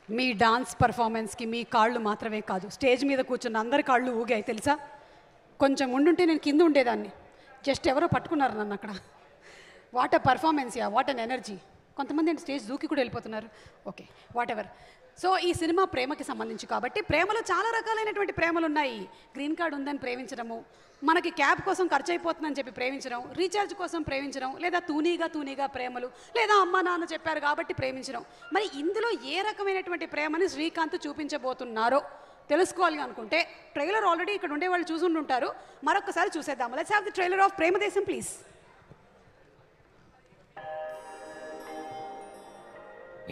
మీ డాన్స్ పర్ఫార్మెన్స్కి మీ కాళ్ళు మాత్రమే కాదు, స్టేజ్ మీద కూర్చున్న అందరి కాళ్ళు ఊగాయి తెలుసా. కొంచెం ఉండుంటే నేను కింద ఉండేదాన్ని. జస్ట్ ఎవరో పట్టుకున్నారు నన్ను అక్కడ. What a performance yeah, what an energy. కొంతమంది స్టేజ్ దూకి కూడా వెళ్ళిపోతున్నారు. Okay, what ever. సో ఈ సినిమా ప్రేమకి సంబంధించి కాబట్టి ప్రేమలో చాలా రకాలైనటువంటి ప్రేమలు ఉన్నాయి. గ్రీన్ కార్డ్ ఉందని ప్రేమించడము, మనకి క్యాబ్ కోసం ఖర్చు అయిపోతుందని చెప్పి ప్రేమించడం, రీఛార్జ్ కోసం ప్రేమించడం, లేదా తూనీగా ప్రేమలు, లేదా అమ్మ నాన్న చెప్పారు కాబట్టి ప్రేమించడం. మరి ఇందులో ఏ రకమైనటువంటి ప్రేమని శ్రీకాంత్ చూపించబోతున్నారో తెలుసుకోవాలి అనుకుంటే ట్రైలర్ ఆల్రెడీ ఇక్కడ ఉండే వాళ్ళు చూసుంటుంటారు. మరొకసారి చూసేద్దాము. Let's have the trailer of Premadesam please.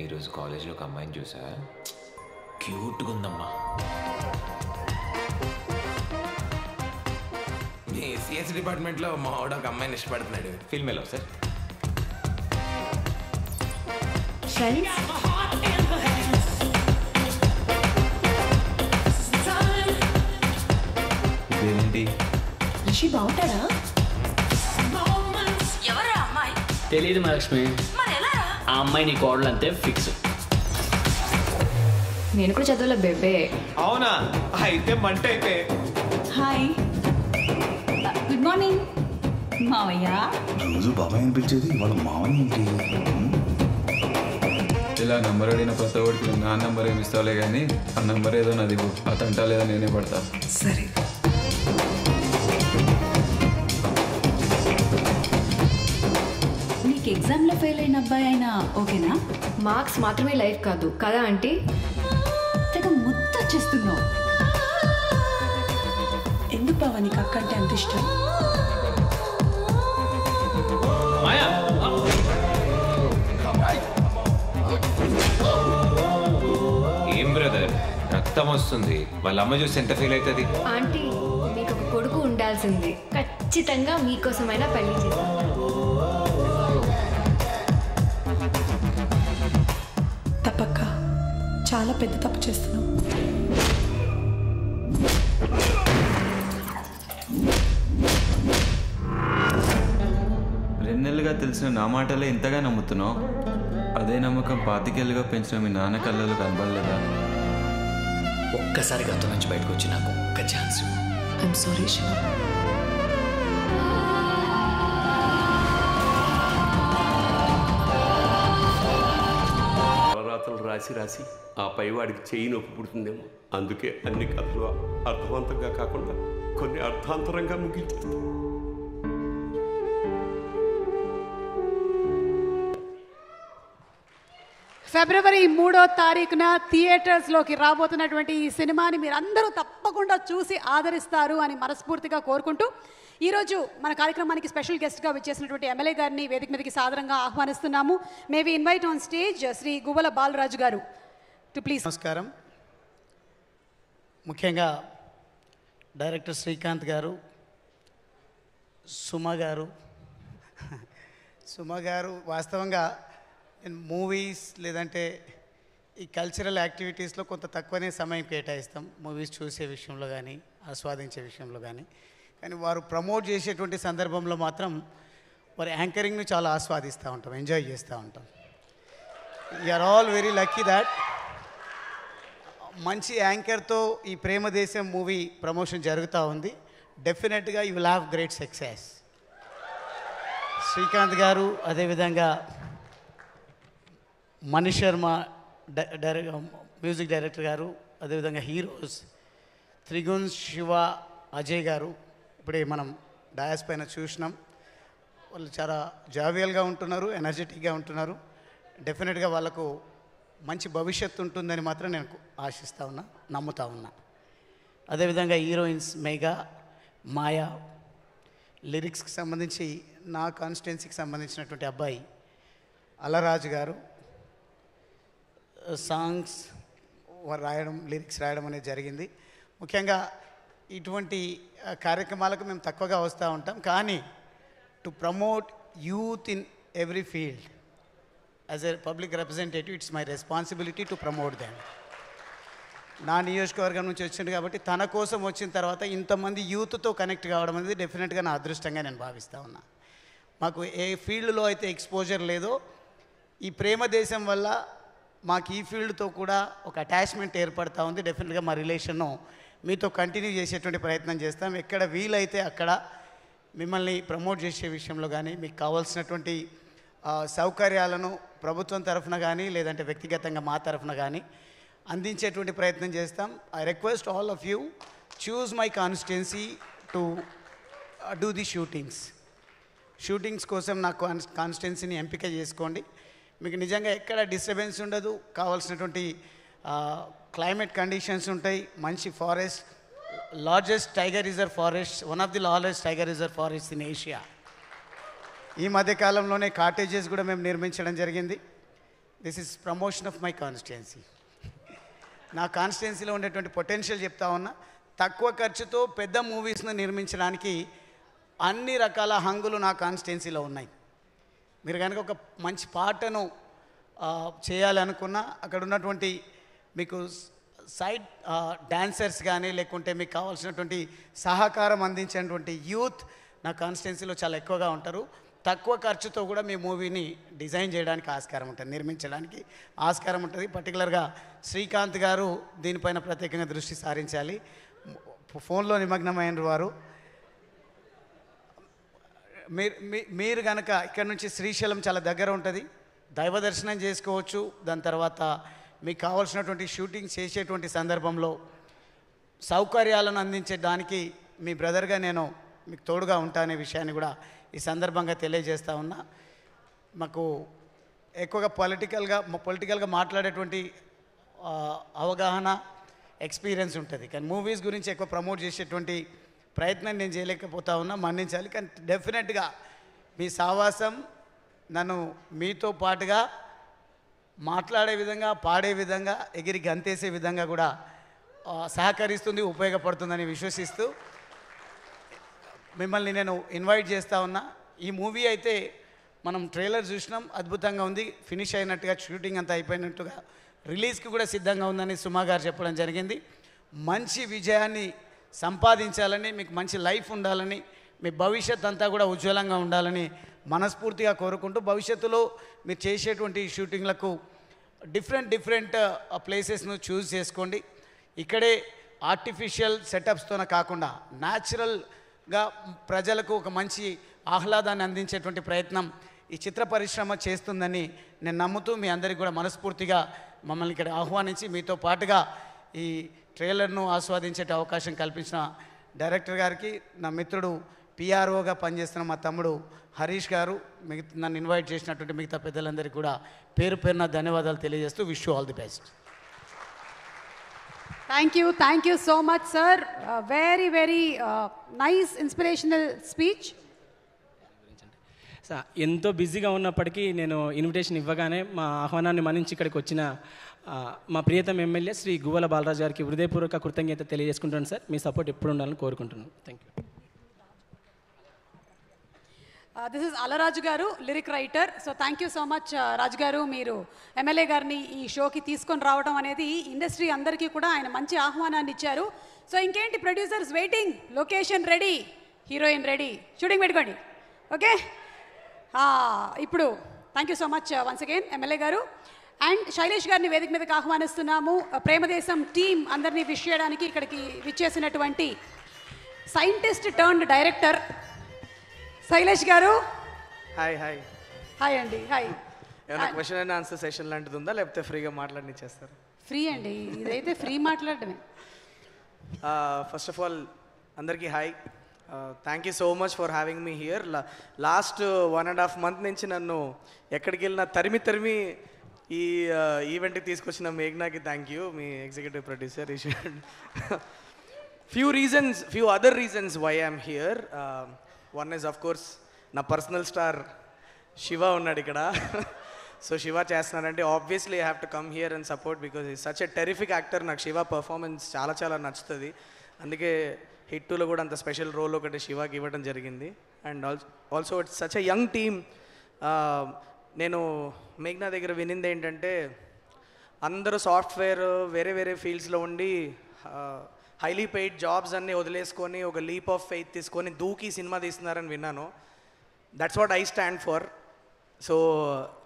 ఈరోజు కాలేజ్లో ఒక అమ్మాయిని చూసా, క్యూట్గా ఉందమ్మా. మీ సిఎస్ డిపార్ట్మెంట్లో మా వాడు ఒక అమ్మాయిని ఇష్టపడుతున్నాడు. ఫిల్మ్ ఎలా సార్? ఇదేంటి? రిషి బాగుంటాడా? ఎవరా అమ్మాయి? తెలియదు మహాలక్ష్మి. ఆ అమ్మాయి నీ కోడలు అంతే ఫిక్స్. నేను కూడా చదువులో బెబ్బే. అవునా? అయితే మంట అయితే. హాయ్, గుడ్ మార్నింగ్ మావయ్య. రోజు బాబాయ్ అని పిలిచేది వాళ్ళ మావయ్య ఏంటి? ఇలా నంబర్ అడిగిన కొత్త వాడికి నా నంబర్ ఏమి ఇస్తావులే కానీ ఆ నంబర్ ఏదో నాది ఆ తంటా లేదా నేనే పడతా. సరే. నీకు ఎగ్జామ్లో ఫెయిల్ అయిన అబ్బాయి అయినా ఓకేనా? మార్క్స్ మాత్రమే లైఫ్ కాదు కదా ఆంటీ? తెగ ముద్దొచ్చేస్తున్నావు. ఎందుకు బావా నీకు అక్క అంటే అంత ఇష్టం? ఏం బ్రదర్, రక్తం వస్తుంది. వాళ్ళ అమ్మ చూసి ఎంత ఫీల్ అవుతుంది? ఆంటీ మీకు ఒక కొడుకు ఉండాల్సింది. ఖచ్చితంగా మీకోసమైనా పెళ్లి చేస్తాను. తప్పక్క, చాలా పెద్ద తప్పు చేస్తున్నావు. ఏళ్ళుగా తెలిసిన నా మాటలే ఇంతగా నమ్ముతున్నావు. అదే నమ్మకం 25 ఏళ్ళుగా పెంచిన మీ నాన్న కళ్ళలో కనబడలేదా? ఒక్కసారి గతం నుంచి బయటకు వచ్చి నాకు ఒక్క ఛాన్స్. I'm sorry Shiva. రాతలు రాసి రాసి ఆ పైవాడికి చెయ్యి నొప్పి పుడుతుందేమో. అందుకే అన్ని కథలు అర్థవంతంగా కాకుండా కొన్ని అర్థాంతరంగా ముగించేస్తాం. ఫిబ్రవరి 3వ తారీఖున థియేటర్స్లోకి రాబోతున్నటువంటి ఈ సినిమాని మీరు అందరూ తప్పకుండా చూసి ఆదరిస్తారు అని మనస్ఫూర్తిగా కోరుకుంటూ ఈరోజు మన కార్యక్రమానికి స్పెషల్ గెస్ట్గా వచ్చేసినటువంటి ఎమ్మెల్యే గారిని వేదిక మీదకి సాదరంగా ఆహ్వానిస్తున్నాము. May we invite on stage Shri Guvvala Balaraju garu to please. నమస్కారం. ముఖ్యంగా డైరెక్టర్ శ్రీకాంత్ గారు, సుమ గారు వాస్తవంగా నేను మూవీస్ లేదంటే ఈ కల్చరల్ యాక్టివిటీస్లో కొంత తక్కువనే సమయం కేటాయిస్తాం, మూవీస్ చూసే విషయంలో కానీ ఆస్వాదించే విషయంలో కానీ. కానీ వారు ప్రమోట్ చేసేటువంటి సందర్భంలో మాత్రం వారి యాంకరింగ్ను చాలా ఆస్వాదిస్తూ ఉంటాం, ఎంజాయ్ చేస్తూ ఉంటాం. You are all very lucky that మంచి యాంకర్తో ఈ ప్రేమ దేశం మూవీ ప్రమోషన్ జరుగుతూ ఉంది. డెఫినెట్గా you will have great success. Srikanth గారు, అదేవిధంగా మణి శర్మ మ్యూజిక్ డైరెక్టర్ గారు, అదేవిధంగా హీరోస్ త్రిగుణ్, శివ, అజయ్ గారు ఇప్పుడే మనం డయాస్ పైన చూసినాం. వాళ్ళు చాలా జావియల్గా ఉంటున్నారు, ఎనర్జెటిక్గా ఉంటున్నారు. డెఫినెట్గా వాళ్ళకు మంచి భవిష్యత్తు ఉంటుందని మాత్రం నేను ఆశిస్తూ ఉన్నా, నమ్ముతా ఉన్నా. అదేవిధంగా హీరోయిన్స్ మేఘా, మాయా, లిరిక్స్కి సంబంధించి నా కాన్స్టిట్యున్సీకి సంబంధించినటువంటి అబ్బాయి అలరాజు గారు సాంగ్స్ రాయడం, లిరిక్స్ రాయడం అనేది జరిగింది. ముఖ్యంగా ఇటువంటి కార్యక్రమాలకు మేము తక్కువగా వస్తూ ఉంటాం, కానీ to promote youth in every field as a public representative it's my responsibility to promote them. నా నియోజకవర్గం నుంచి వచ్చింది కాబట్టి తన కోసం వచ్చిన తర్వాత ఇంతమంది యూత్తో కనెక్ట్ కావడం అనేది డెఫినెట్గా నా అదృష్టంగా నేను భావిస్తూ ఉన్నా. మాకు ఏ ఫీల్డ్లో అయితే ఎక్స్పోజర్ లేదో ఈ ప్రేమ దేశం వల్ల మాకు ఈ ఫీల్డ్తో కూడా ఒక అటాచ్మెంట్ ఏర్పడుతూ ఉంది. డెఫినెట్గా మా రిలేషన్ను మీతో కంటిన్యూ చేసేటువంటి ప్రయత్నం చేస్తాం. ఎక్కడ వీలైతే అక్కడ మిమ్మల్ని ప్రమోట్ చేసే విషయంలో కానీ మీకు కావాల్సినటువంటి సౌకర్యాలను ప్రభుత్వం తరఫున కానీ లేదంటే వ్యక్తిగతంగా మా తరఫున కానీ అందించేటువంటి ప్రయత్నం చేస్తాం. I request all of you choose my constituency to do the shootings కోసం నా కాన్స్టిట్యున్సీని ఎంపిక చేసుకోండి. మీకు నిజంగా ఎక్కడ డిస్టర్బెన్స్ ఉండదు, కావాల్సినటువంటి క్లైమేట్ కండిషన్స్ ఉంటాయి, మంచి forest, largest tiger reserve forest, one of the largest tiger reserve forest in Asia. ఈ మధ్యకాలంలోనే కాటేజెస్ కూడా మేము నిర్మించడం జరిగింది. This is promotion of my constituency. నా కాన్స్టిట్యున్సీలో ఉండేటువంటి పొటెన్షియల్ చెప్తా ఉన్నా. తక్కువ ఖర్చుతో పెద్ద మూవీస్ను నిర్మించడానికి అన్ని రకాల హంగులు నా కాన్స్టిట్యున్సీలో ఉన్నాయి. మీరు కనుక ఒక మంచి పాటను చేయాలనుకున్నా అక్కడ ఉన్నటువంటి మీకు సైడ్ డాన్సర్స్ కానీ లేకుంటే మీకు కావాల్సినటువంటి సహకారం అందించేటువంటి యూత్ నా కాన్స్టిట్యున్సీలో చాలా ఎక్కువగా ఉంటారు. తక్కువ ఖర్చుతో కూడా మీ మూవీని డిజైన్ చేయడానికి ఆస్కారం ఉంటుంది, నిర్మించడానికి ఆస్కారం ఉంటుంది. పర్టికులర్గా శ్రీకాంత్ గారు దీనిపైన ప్రత్యేకంగా దృష్టి సారించాలి. ఫోన్లో నిమగ్నమైన వారు. మీరు కనుక ఇక్కడ నుంచి శ్రీశైలం చాలా దగ్గర ఉంటుంది, దైవ దర్శనం చేసుకోవచ్చు. దాని తర్వాత మీకు కావాల్సినటువంటి షూటింగ్ చేసేటువంటి సందర్భంలో సౌకర్యాలను అందించడానికి మీ బ్రదర్గా నేను మీకు తోడుగా ఉంటానే విషయాన్ని కూడా ఈ సందర్భంగా తెలియజేస్తూ ఉన్నా. మాకు ఎక్కువగా పొలిటికల్గా మాట్లాడేటువంటి అవగాహన, ఎక్స్పీరియన్స్ ఉంటుంది, కానీ మూవీస్ గురించి ఎక్కువ ప్రమోట్ చేసేటువంటి ప్రయత్నం నేను చేయలేకపోతా ఉన్నా, మన్నించాలి. కానీ డెఫినెట్గా మీ సావాసం నన్ను మీతో పాటుగా మాట్లాడే విధంగా, పాడే విధంగా, ఎగిరి గంతేసే విధంగా కూడా సహకరిస్తుంది, ఉపయోగపడుతుందని విశ్వసిస్తూ మిమ్మల్ని నేను ఇన్వైట్ చేస్తూ ఉన్నా. ఈ మూవీ అయితే మనం ట్రైలర్ చూసినాం, అద్భుతంగా ఉంది, ఫినిష్ అయినట్టుగా, షూటింగ్ అంతా అయిపోయినట్టుగా, రిలీజ్కి కూడా సిద్ధంగా ఉందని సుమా గారు చెప్పడం జరిగింది. మంచి విజయాన్ని సంపాదించాలని, మీకు మంచి లైఫ్ ఉండాలని, మీ భవిష్యత్ అంతా కూడా ఉజ్వలంగా ఉండాలని మనస్ఫూర్తిగా కోరుకుంటూ, భవిష్యత్తులో మీరు చేసేటువంటి షూటింగ్లకు డిఫరెంట్ ప్లేసెస్ను చూస్ చేసుకోండి. ఇక్కడే ఆర్టిఫిషియల్ సెటప్స్తోనే కాకుండా న్యాచురల్గా ప్రజలకు ఒక మంచి ఆహ్లాదాన్ని అందించేటువంటి ప్రయత్నం ఈ చిత్ర పరిశ్రమ చేస్తుందని నేను నమ్ముతూ, మీ అందరికీ కూడా మనస్ఫూర్తిగా మమ్మల్ని ఇక్కడ ఆహ్వానించి మీతో పాటుగా ఈ ట్రైలర్ను ఆస్వాదించే అవకాశం కల్పించిన డైరెక్టర్ గారికి, నా మిత్రుడు పిఆర్ఓగా పనిచేస్తున్న మా తమ్ముడు హరీష్ గారు, నన్ను ఇన్వైట్ చేసినటువంటి మిగతా పెద్దలందరికీ కూడా పేరు పేరున ధన్యవాదాలు తెలియజేస్తూ wish you all the best. Thank you so much sir. Very nice inspirational speech. ఎంతో బిజీగా ఉన్నప్పటికీ నేను ఇన్విటేషన్ ఇవ్వగానే మా ఆహ్వానాన్ని మన్నించి ఇక్కడికి వచ్చిన మా ప్రియతమ ఎమ్మెల్యే శ్రీ గువ్వల బాలరాజు గారికి హృదయపూర్వక కృతజ్ఞత తెలియజేసుకుంటాను సార్. మీ సపోర్ట్ ఎప్పుడు ఉండాలని కోరుకుంటున్నాను. Thank you. This is Alaraju garu, lyric writer. So thank you so much Raju garu, మీరు ఎమ్మెల్యే గారిని ఈ షోకి తీసుకొని రావడం అనేది ఇండస్ట్రీ అందరికీ కూడా ఆయన మంచి ఆహ్వానాన్ని ఇచ్చారు. సో ఇంకేంటి, producers waiting, location ready, heroine ready, shooting పెట్టుకోండి. ఓకే, ఇప్పుడు thank you so much once again MLA గారు. అండ్ శైలేష్ గారిని వేదిక మీదకి ఆహ్వానిస్తున్నాము. ప్రేమదేశం టీం అందరినీ విష్ చేయడానికి ఇక్కడికి విచ్చేసినటువంటి సైంటిస్ట్ టర్న్డ్ డైరెక్టర్ శైలేష్ గారు. హాయ్ హాయ్ హాయ్ అండి. హాయ్. ఏమైనా క్వశ్చన్ అండ్ ఆన్సర్ సెషన్ లాంటిది ఉందా, లేకపోతే ఫ్రీగా మాట్లాడనిచ్చేస్తారు? ఫ్రీ అండి, ఇదైతే ఫ్రీ మాట్లాడటమే. ఫస్ట్ ఆఫ్ ఆల్ అందరికీ hi. Thank you so much for having me here. Last 1.5 month నుంచి నన్ను ఎక్కడికి వెళ్ళినా తరిమి ఈ ఈవెంట్కి తీసుకొచ్చిన మేఘ్నాకి థ్యాంక్ యూ, మీ ఎగ్జిక్యూటివ్ ప్రొడ్యూసర్. ఈ should few other reasons why I'm here. One is of course నా పర్సనల్ స్టార్ శివ ఉన్నాడు ఇక్కడ. సో శివ చేస్తున్నానంటే obviously I have to come here and support because ఈ సచ్ ఎ టెరిఫిక్ యాక్టర్. నాకు Shiva performance చాలా నచ్చుతుంది. అందుకే హిట్ 2లో కూడా అంత స్పెషల్ రోల్ ఒకటి శివాకి ఇవ్వడం జరిగింది. And also it's such a young team. నేను మేఘ్నా దగ్గర వినింది ఏంటంటే అందరూ సాఫ్ట్వేర్ వేరే ఫీల్డ్స్లో ఉండి హైలీ పెయిడ్ జాబ్స్ అన్నీ వదిలేసుకొని ఒక లీప్ ఆఫ్ ఫెయిత్ తీసుకొని దూకి సినిమా తీస్తున్నారని విన్నాను. That's what I stand for. So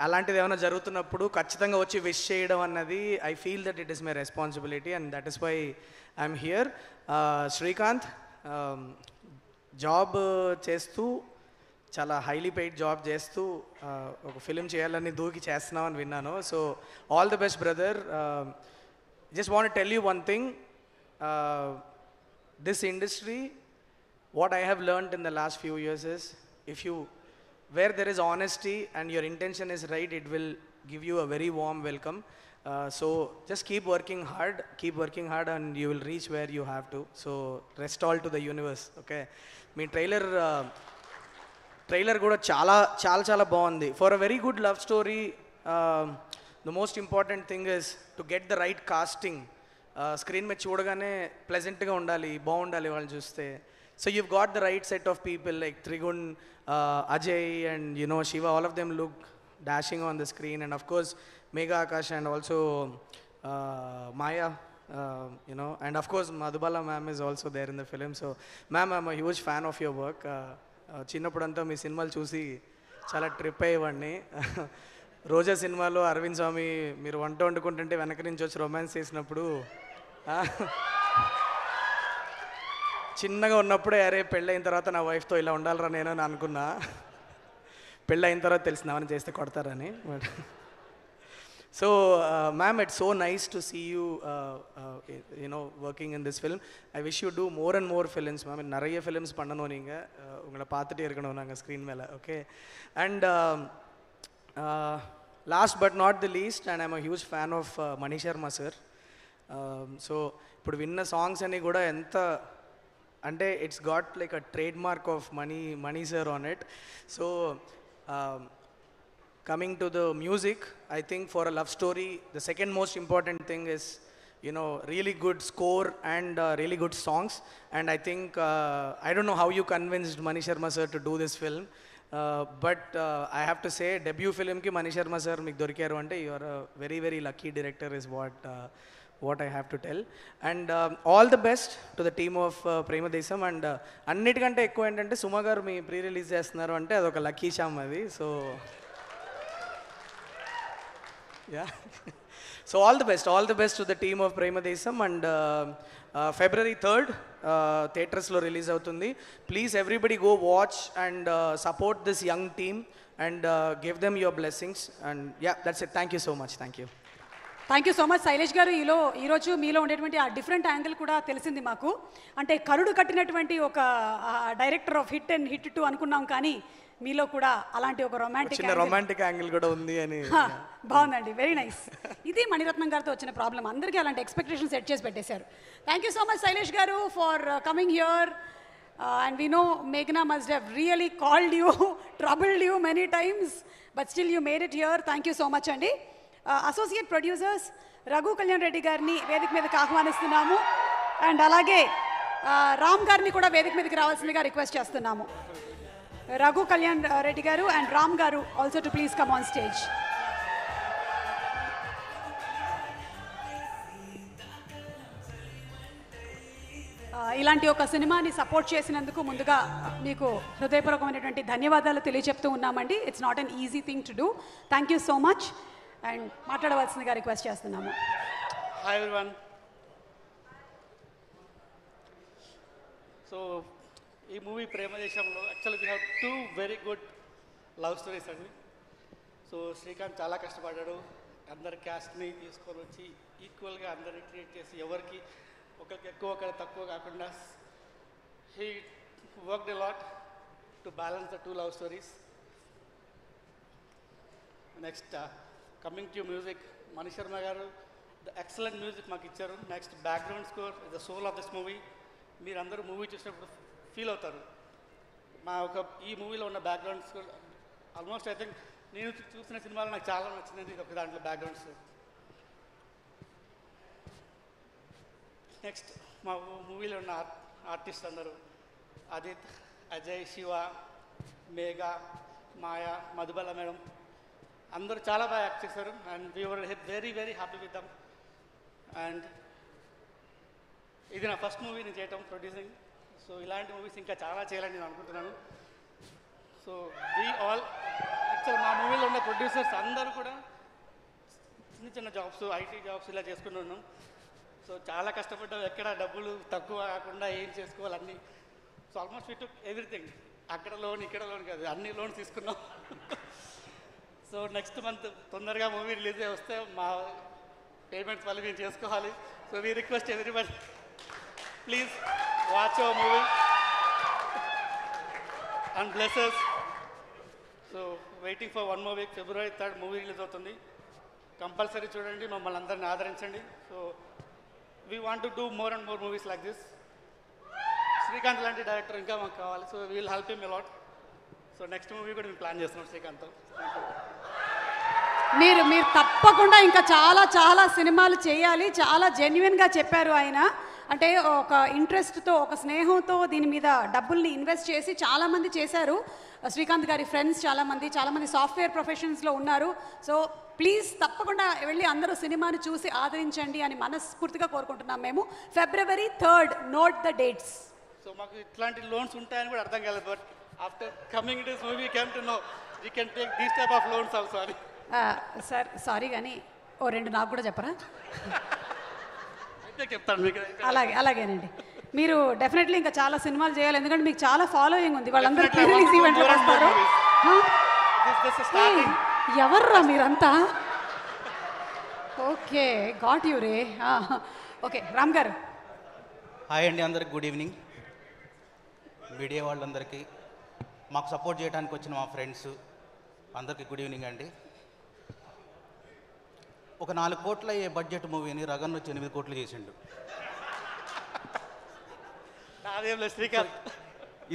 అలాంటిది ఏమైనా జరుగుతున్నప్పుడు ఖచ్చితంగా వచ్చి విష్ చేయడం అన్నది I feel that it is my responsibility and that is why I'm here. Srikanth job చేస్తూ చాలా హైలీ పెయిడ్ జాబ్ చేస్తూ ఒక ఫిలిం చేయాలని దూకి చేస్తున్నామని విన్నాను. So all the best brother. Just want tell you one thing. This industry, what I have learned in the last few years is, where there is honesty and your intention is right, it will give you a very warm welcome. So just keep working hard and you will reach where you have to. So rest all to the universe. Okay, me trailer కూడా చాలా బాగుంది. For a very good love story, the most important thing is to get the right casting. Screen మీద చూడగానే ప్లెజెంట్గా ఉండాలి, బాగుండాలి వాళ్ళు చూస్తే. So you've got the right set of people like Trigun, Ajay and Shiva. All of them look dashing on the screen, and of course Megha Akash and also Maya, and of course Madhubala ma'am is also there in the film. So ma'am, I'm a huge fan of your work. చిన్నప్పుడంతా మీ సినిమాలు చూసి చాలా trip అయ్యేవాడిని. రోజా సినిమాలో అరవింద్ స్వామి మీరు వంట వండుకుంటుంటే వెనక నుంచి వచ్చి romance చేసినప్పుడు చిన్నగా ఉన్నప్పుడే అరే పెళ్ళైన తర్వాత నా వైఫ్తో ఇలా ఉండాలరా నేను అని అనుకున్నా. పెళ్ళైన తర్వాత తెలిసిన అవన్నీ చేస్తే కొడతారని. But so ma'am, it's so nice to see you working in this film. I wish you do more and more films ma'am. நிறைய films பண்ணணும் நீங்க. உங்களை பார்த்துட்டே இருக்கணும் நாங்கள் ஸ்க்ரீன் மேலே. Okay, and last but not the least, and I'm a huge fan of Mani Sharma sir. So ఇప్పుడు విన్న సాంగ్స్ అన్నీ కూడా ఎంత అంటే it's got like a trade mark of money sir on it. So coming to the music, I think for a love story, the second most important thing is really good score and really good songs. And I think I don't know how you convinced Mani Sharma sir to do this film. But I have to say, debut film ki Mani Sharma sir meeku dorikaru ante you are a very lucky director is what I have to tell. And all the best to the team of Prema Desam. And అన్నిటికంటే ఎక్కువ ఏంటంటే సుమ గారు మీ pre release చేస్తున్నారు అంటే అదొక lucky Sam అది. So yeah. So all the best to the team of Prema Desam. And February 3rd థియేటర్స్లో release అవుతుంది. Please everybody go watch and support this young team and give them your blessings. And yeah, that's it. Thank you so much. Thank you. Thank you so much Shailesh గారు. ఈరోజు మీలో ఉండేటువంటి ఆ different angle కూడా తెలిసింది మాకు. అంటే కరుడు కట్టినటువంటి ఒక director of hit and hit 2 అనుకున్నాం, కానీ మీలో కూడా అలాంటి ఒక రొమాంటిక్ యాంగిల్ కూడా ఉంది అని. బాగుందండి, వెరీ నైస్. ఇది మణిరత్నం గారితో వచ్చిన ప్రాబ్లం, అందరికీ అలాంటి ఎక్స్పెక్టేషన్ సెట్ చేసి పెట్టేశారు. Thank you so much Shailesh garu for coming here. And we know Meghna must have really called you, troubled you many times, but still you made it here. Thank you so much andi. Associate producers Raghu Kalyan Reddy garni vedik meediki ఆహ్వానిస్తున్నాము. And అలాగే రామ్ గారిని కూడా వేదిక మీదకి రావాల్సిందిగా request చేస్తున్నాము. Raghu Kalyan Reddy garu and Ram garu also to please come on stage. ఇలాంటి ఒక సినిమాని సపోర్ట్ చేసినందుకు ముందుగా మీకు హృదయపూర్వకమైనటువంటి ధన్యవాదాలు తెలియజెప్తూ ఉన్నామండి. It's not an easy thing to do. Thank you so much. And మాట్లాడవలసిందిగా రిక్వెస్ట్ చేస్తున్నాము. Hi everyone. సో ఈ మూవీ ప్రేమదేశంలో actually we have 2 very good love stories అండి. సో శ్రీకాంత్ చాలా కష్టపడ్డాడు, అందరి క్యాస్ట్ని తీసుకొని వచ్చి ఈక్వల్గా అందరిని క్రియేట్ చేసి ఎవరికి ఒకరికి ఎక్కువ ఒకరికి తక్కువ కాకుండా he worked a lot to balance the 2 love stories. Next coming to music, Mani Sharma garu the excellent music మాకు ఇచ్చారు. Next background score is the soul of this movie. మీరందరూ మూవీ చూసినప్పుడు ఫీల్ అవుతారు. ఈ మూవీలో ఉన్న background score almost I think నేను చూసిన సినిమాలో నాకు చాలా నచ్చింది ఒక దాంట్లో బ్యాక్గ్రౌండ్ స్కోర్. నెక్స్ట్ మా మూవీలో ఉన్న ఆర్టిస్ట్ అందరూ ఆదిత్, అజయ్, శివ, మేఘా, మాయా, మధుబాల మేడం అందరూ చాలా బాగా యాక్ట్ చేశారు. And we were very very happy with them. And ఇది నా ఫస్ట్ మూవీ నేను చేయటం ప్రొడ్యూసింగ్. సో ఇలాంటి మూవీస్ ఇంకా చాలా చేయాలని నేను అనుకుంటున్నాను. సో వీ ఆల్ యాక్చువల్ మా మూవీలో ఉన్న ప్రొడ్యూసర్స్ అందరూ కూడా చిన్న చిన్న జాబ్స్, ఐటీ జాబ్స్ ఇలా చేసుకుంటున్నాం. సో చాలా కష్టపడ్డాం, ఎక్కడ డబ్బులు తక్కువ కాకుండా ఏం చేసుకోవాలన్నీ. So almost we took everything, అక్కడ లోన్ ఇక్కడ లోన్ కాదు, అన్ని లోన్స్ తీసుకున్నాం. సో నెక్స్ట్ మంత్ తొందరగా మూవీ రిలీజ్ అయ్యి వస్తే మా పేమెంట్స్ వల్ల మేము చేసుకోవాలి. So we request everybody please watch our movie and bless us. So waiting for 1 more week. February 3rd movie release అవుతుంది. కంపల్సరీ చూడండి, మమ్మల్ని అందరినీ ఆదరించండి. So we want to do more and more movies like this. Srikanth లాంటి director ఇంకా మాకు కావాలి. So we'll help him a lot. So next movie కూడా మేము ప్లాన్ చేస్తున్నాం శ్రీకాంత్తో. మీరు తప్పకుండా ఇంకా చాలా చాలా సినిమాలు చేయాలి. చాలా జెన్యున్గా చెప్పారు ఆయన. అంటే ఒక ఇంట్రెస్ట్తో, ఒక స్నేహంతో దీని మీద డబ్బుల్ని ఇన్వెస్ట్ చేసి చాలామంది చేశారు. శ్రీకాంత్ గారి ఫ్రెండ్స్ చాలామంది సాఫ్ట్వేర్ ప్రొఫెషన్స్లో ఉన్నారు. సో ప్లీజ్ తప్పకుండా వెళ్ళి అందరూ సినిమాని చూసి ఆదరించండి అని మనస్ఫూర్తిగా కోరుకుంటున్నాం మేము. February 3rd, note the dates. So మాకు ఇట్లాంటి లోన్స్ ఉంటాయని కూడా అర్థం కాలేదు. But after coming this movie came to know we can take these type of loans also అని. సార్ సారీ కానీ 2 నాకు కూడా చెప్పరా? అయితే చెప్తాను మీకు. అలాగేనండి. మీరు డెఫినెట్లీ ఇంకా చాలా సినిమాలు చేయాలి, ఎందుకంటే మీకు చాలా ఫాలోయింగ్ ఉంది. వాళ్ళందరూ రిలీజ్ ఈవెంట్లో వస్తారు. ఎవర్రా మీరంతా? Okay, got you ray. Okay, Ram గారు. హాయ్ అండి, అందరికి గుడ్ ఈవినింగ్. మీడియా వాళ్ళందరికీ, మాకు సపోర్ట్ చేయడానికి వచ్చిన మా ఫ్రెండ్స్ అందరికీ గుడ్ ఈవినింగ్ అండి. ఒక 4 కోట్ల అయ్యే బడ్జెట్ మూవీని రగన్ వచ్చి 8 కోట్లు చేసిండు.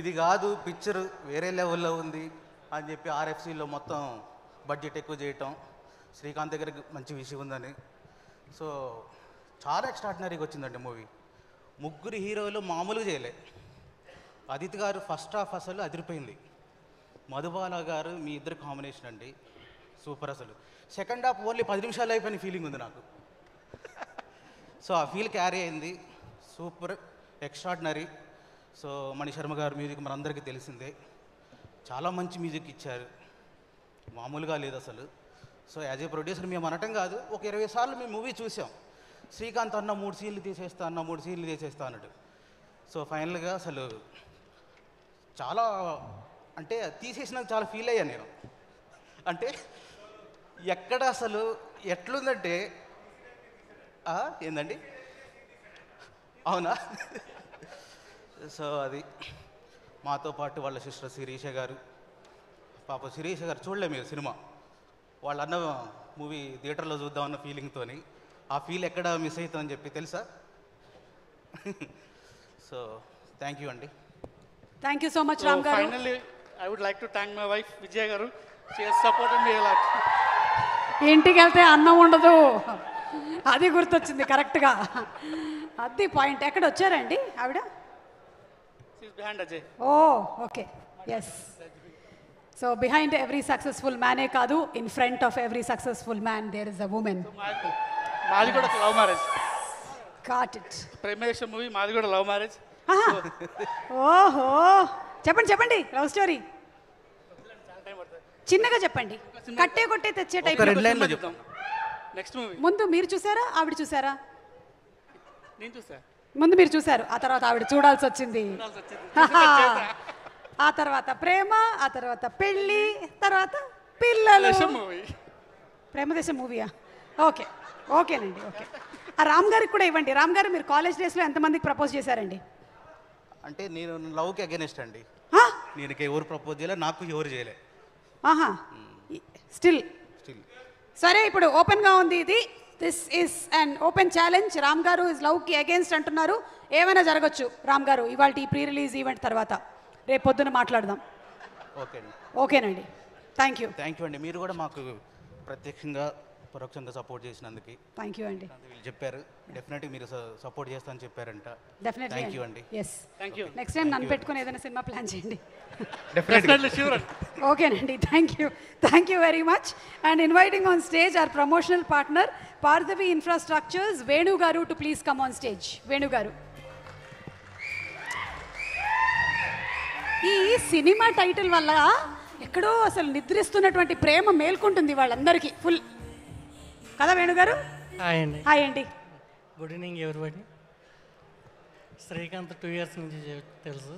ఇది కాదు, పిక్చర్ వేరే లెవెల్లో ఉంది అని చెప్పి RFCలో మొత్తం బడ్జెట్ ఎక్కువ చేయటం, శ్రీకాంత్ దగ్గర మంచి విషయం ఉందని. సో చాలా ఎక్స్ట్రాడినరీగా వచ్చిందండి మూవీ. 3 హీరోలు మామూలుగా చేయలే. అదితి గారు ఫస్ట్ హాఫ్ అసలు అదిరిపోయింది. మధుబాల గారు మీ ఇద్దరు కాంబినేషన్ అండి సూపర్. అసలు సెకండ్ హాఫ్ ఓన్లీ 10 నిమిషాలు అయిపోయిన ఫీలింగ్ ఉంది నాకు. సో ఆ ఫీల్ క్యారీ అయింది, సూపర్ ఎక్స్ట్రాడినరీ. సో మణి శర్మ గారు మ్యూజిక్ మనందరికీ తెలిసిందే, చాలా మంచి మ్యూజిక్ ఇచ్చారు, మామూలుగా లేదు అసలు. సో యాజ్ ఏ ప్రొడ్యూసర్ మేము అనటం కాదు, ఒక 20 సార్లు మేము మూవీ చూసాం. శ్రీకాంత్ అన్న 3 సీన్లు తీసేస్తా అన్న 3 సీన్లు తీసేస్తా అన్నాడు. సో ఫైనల్గా అసలు చాలా అంటే తీసేసినాక చాలా ఫీల్ అయ్యాను నేను. అంటే ఎక్కడ అసలు ఎట్లుందంటే ఏందండి, అవునా? సో అది మాతో పాటు వాళ్ళ సిస్టర్ శిరీష గారు, పాప శిరీష గారు చూడలే మీరు సినిమా, వాళ్ళ అన్న మూవీ థియేటర్లో చూద్దామన్న ఫీలింగ్తో ఆ ఫీల్ ఎక్కడ మిస్ అవుతుందని చెప్పి తెలుసా. సో థ్యాంక్ యూ అండి. Thank you so much Ram garu. Finally I would like to thank my wife Vijaya garu. She has supported me lot. ఇంటికి వెళ్తే అన్నం ఉండదు, అది గుర్తొచ్చింది కరెక్ట్గా. అది పాయింట్. ఎక్కడ వచ్చారండి ఆవిడ? Behind Ajay. Oh okay, yes. So behind every successful మ్యానే కాదు, in front of every successful man there is a women. మాది కూడా love marriage. Got it. Premadesam movie మాది కూడా లవ్ మ్యారేజ్. ఓహో, చెప్పండి చెప్పండి లవ్ స్టోరీ చిన్నగా చెప్పండి, కట్టే కొట్టే తెచ్చే టైప్. నెక్స్ట్ మూవీ ముందు మీరు చూసారా ఆవిడ చూసారా? నేను చూసా. ముందు మీరు చూసారు, ఆ తర్వాత ఆవిడ చూడాల్సి వచ్చింది. ఆ తర్వాత ప్రేమ, ఆ తర్వాత పెళ్ళి, తర్వాత పిల్లలు. ప్రేమదేశం మూవీయా? ఓకే ఓకేనండి, ఓకే. ఆ రామ్ గారికి కూడా ఇవ్వండి. రామ్ గారు, మీరు కాలేజ్ డేస్లో ఎంతమందికి ప్రపోజ్ చేశారండి? అంటే నేను లవ్కి అగెనిస్ట్ అండి. నేను ఎవరు ప్రపోజ్ చేయలే, నాకు ఎవరు చేయలే. ఆహా, స్టిల్ సరే. ఇప్పుడు ఓపెన్గా ఉంది ఇది. This is an open challenge. Ram గారు ఇస్ లవ్కి అగేన్స్ట్ అంటున్నారు. ఏమైనా జరగచ్చు రామ్ గారు ఇవాళ ఈ ప్రీ రిలీజ్ ఈవెంట్ తర్వాత. రేపు పొద్దున మాట్లాడదాం. ఓకే అండి. ఓకేనండి, థ్యాంక్ యూ. థ్యాంక్ యూ అండి. మీరు కూడా మాకు ప్రత్యక్షంగా పరోక్షంగా సపోర్ట్ చేసినందుకు థ్యాంక్ యూ అండి. వీళ్ళు చెప్పారు డెఫినెట్గా మీరు సపోర్ట్ చేస్తానని చెప్పారంట. డెఫినెట్లీ. థ్యాంక్ యూ అండి. Yes, thank you. Next time నన్ను పెట్టుకుని ఏదైనా సినిమా ప్లాన్ చేయండి. Definitely sure. ఓకేనండి, thank you very much. And inviting on stage our promotional partner Parthavi infrastructures, Venu garu, to please come on stage. Venu garu, ఈ సినిమా టైటిల్ వల్ల ఎక్కడో అసలు నిద్రిస్తున్నటువంటి ప్రేమ మేల్కొంటుంది వాళ్ళందరికీ ఫుల్ కదా వేణుగారు? హాయ్ అండి. హాయ్ అండి. Good evening everybody. Srikanth 2 years నుంచి తెలుసు.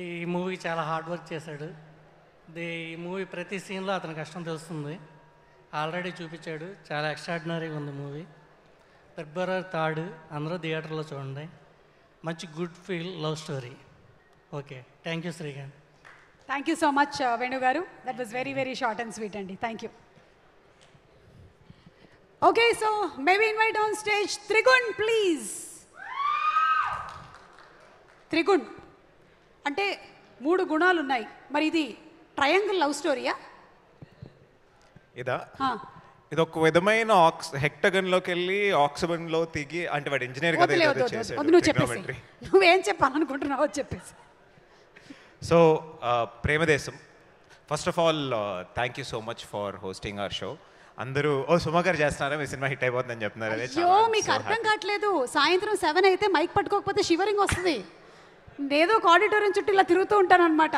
ఈ మూవీ చాలా హార్డ్ వర్క్ చేశాడు. ఈ మూవీ ప్రతి సీన్లో అతని కష్టం తెలుస్తుంది. ఆల్రెడీ చూపించాడు, చాలా ఎక్స్ట్రాడినరీగా ఉంది మూవీ. ఫిబ్రవరి 3 అందరూ థియేటర్లో చూడండి. మంచి good feel love story. Okay, thank you Srikanth. Thank you so much Venu garu. That was very very short and sweet అండి. Thank you. Okay, so maybe invite on stage Trigun please. Trigun అంటే 3 గుణాలు ఉన్నాయి. మరి ఇది ట్రయాంగిల్ లవ్ స్టోరీయా? ఇదా? ఇది ఒక విధమైన హెక్టగన్లోకి వెళ్ళి ఆక్సిబన్లో దిగి, అంటే వాడు ఇంజనీర్ కదా చేశాడు. నువ్వు చెప్పేసి, నువ్వేం చెప్పాలనుకుంటున్నావో చెప్పేసి. So Premadesam, first of all thank you so much for hosting our show. అందరూ సుమ గారు చేస్తున్నారా మీ సినిమా హిట్ అయిపోతుందని చెప్తున్నారు. అయ్యో మీకు అర్థం కావట్లేదు. సాయంత్రం 7 అయితే మైక్ పట్టుకోకపోతే షివరింగ్ వస్తుంది. ఏదో ఒక ఆడిటోరియం చుట్టూ ఇలా తిరుగుతూ ఉంటాను అనమాట.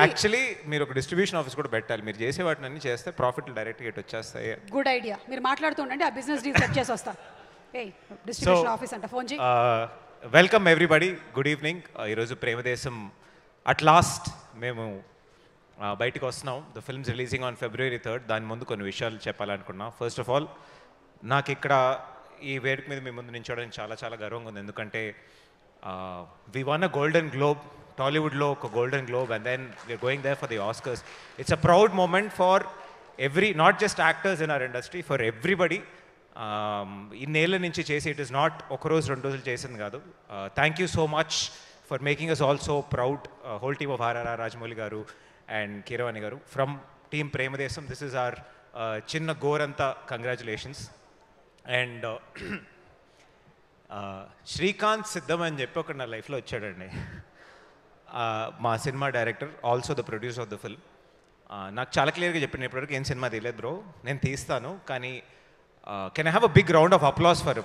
యాక్చువల్లీ మీరు ఒక డిస్ట్రిబ్యూషన్ ఆఫీస్ కూడా పెట్టాలి. మీరు చేసే వాటిని అన్ని చేస్తే ప్రాఫిట్లు డైరెక్ట్గా ఇటు వచ్చేస్తాయి. Good idea. మీరు మాట్లాడుతూ ఉండండి, ఆ బిజినెస్ డీల్ సెట్ చేసి వస్తా. డిస్ట్రిబ్యూషన్ ఆఫీస్ అంట, ఫోన్ చేయి. Welcome everybody, good evening. ఈరోజు ప్రేమదేశం అట్ లాస్ట్ మేము బయటకు వస్తున్నాం. The films releasing on February 3rd. దాని ముందు కొన్ని విషయాలు చెప్పాలనుకున్నా. ఫస్ట్ ఆఫ్ ఆల్, నాకు ఇక్కడ ఈ వేదిక మీద మీ ముందు నించోవడానికి చాలా చాలా గర్వంగా ఉంది. ఎందుకంటే we won a golden globe, టాలీవుడ్లో ఒక golden globe, and then we're going there for the Oscars. It's a proud moment for every, not just actors in our industry, for everybody. ఇన్నేళ్ళ నుంచి చేసి, ఇట్ ఇస్ నాట్ ఒకరోజు 2 రోజులు చేసింది కాదు. Thank you so much for making us also proud, whole team of RRR, Rajamouli గారు and Keeravani గారు from team Premadesam. This is our చిన్న గోరంతా కంగ్రాచులేషన్స్. అండ్ శ్రీకాంత్ సిద్ధం అని చెప్పి ఒకడు నా లైఫ్లో వచ్చాడండి. మా cinema director, also the producer of the film. నాకు చాలా క్లియర్గా చెప్పిన ఇప్పటివరకు ఏం సినిమా తీయలేదు బ్రో, నేను తీస్తాను, కానీ can I have a big round of applause for.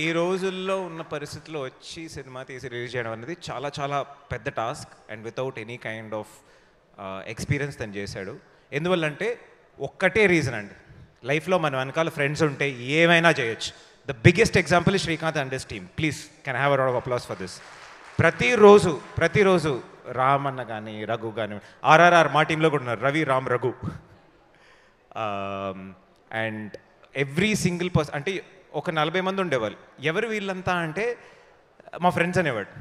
ఈ రోజుల్లో ఉన్న పరిస్థితుల్లో వచ్చి సినిమా తీసి రిలీజ్ చేయడం అనేది చాలా చాలా పెద్ద task, and without any kind of experience తను చేశాడు. ఎందువల్లంటే ఒక్కటే రీజన్ అండి, లైఫ్లో మన వెనకాల ఫ్రెండ్స్ ఉంటే ఏమైనా చేయొచ్చు. The biggest example Srikanth and his team. Please can have a round of applause for this. ప్రతిరోజు రామ్ అన్న కానీ రఘు కానీ, ఆర్ఆర్ఆర్ మా టీంలో కూడా ఉన్నారు, Ravi, Ram, Raghu, and every single person, అంటే ఒక 40 మంది ఉండేవాళ్ళు. ఎవరు వీళ్ళంతా అంటే మా ఫ్రెండ్స్ అనేవాడు,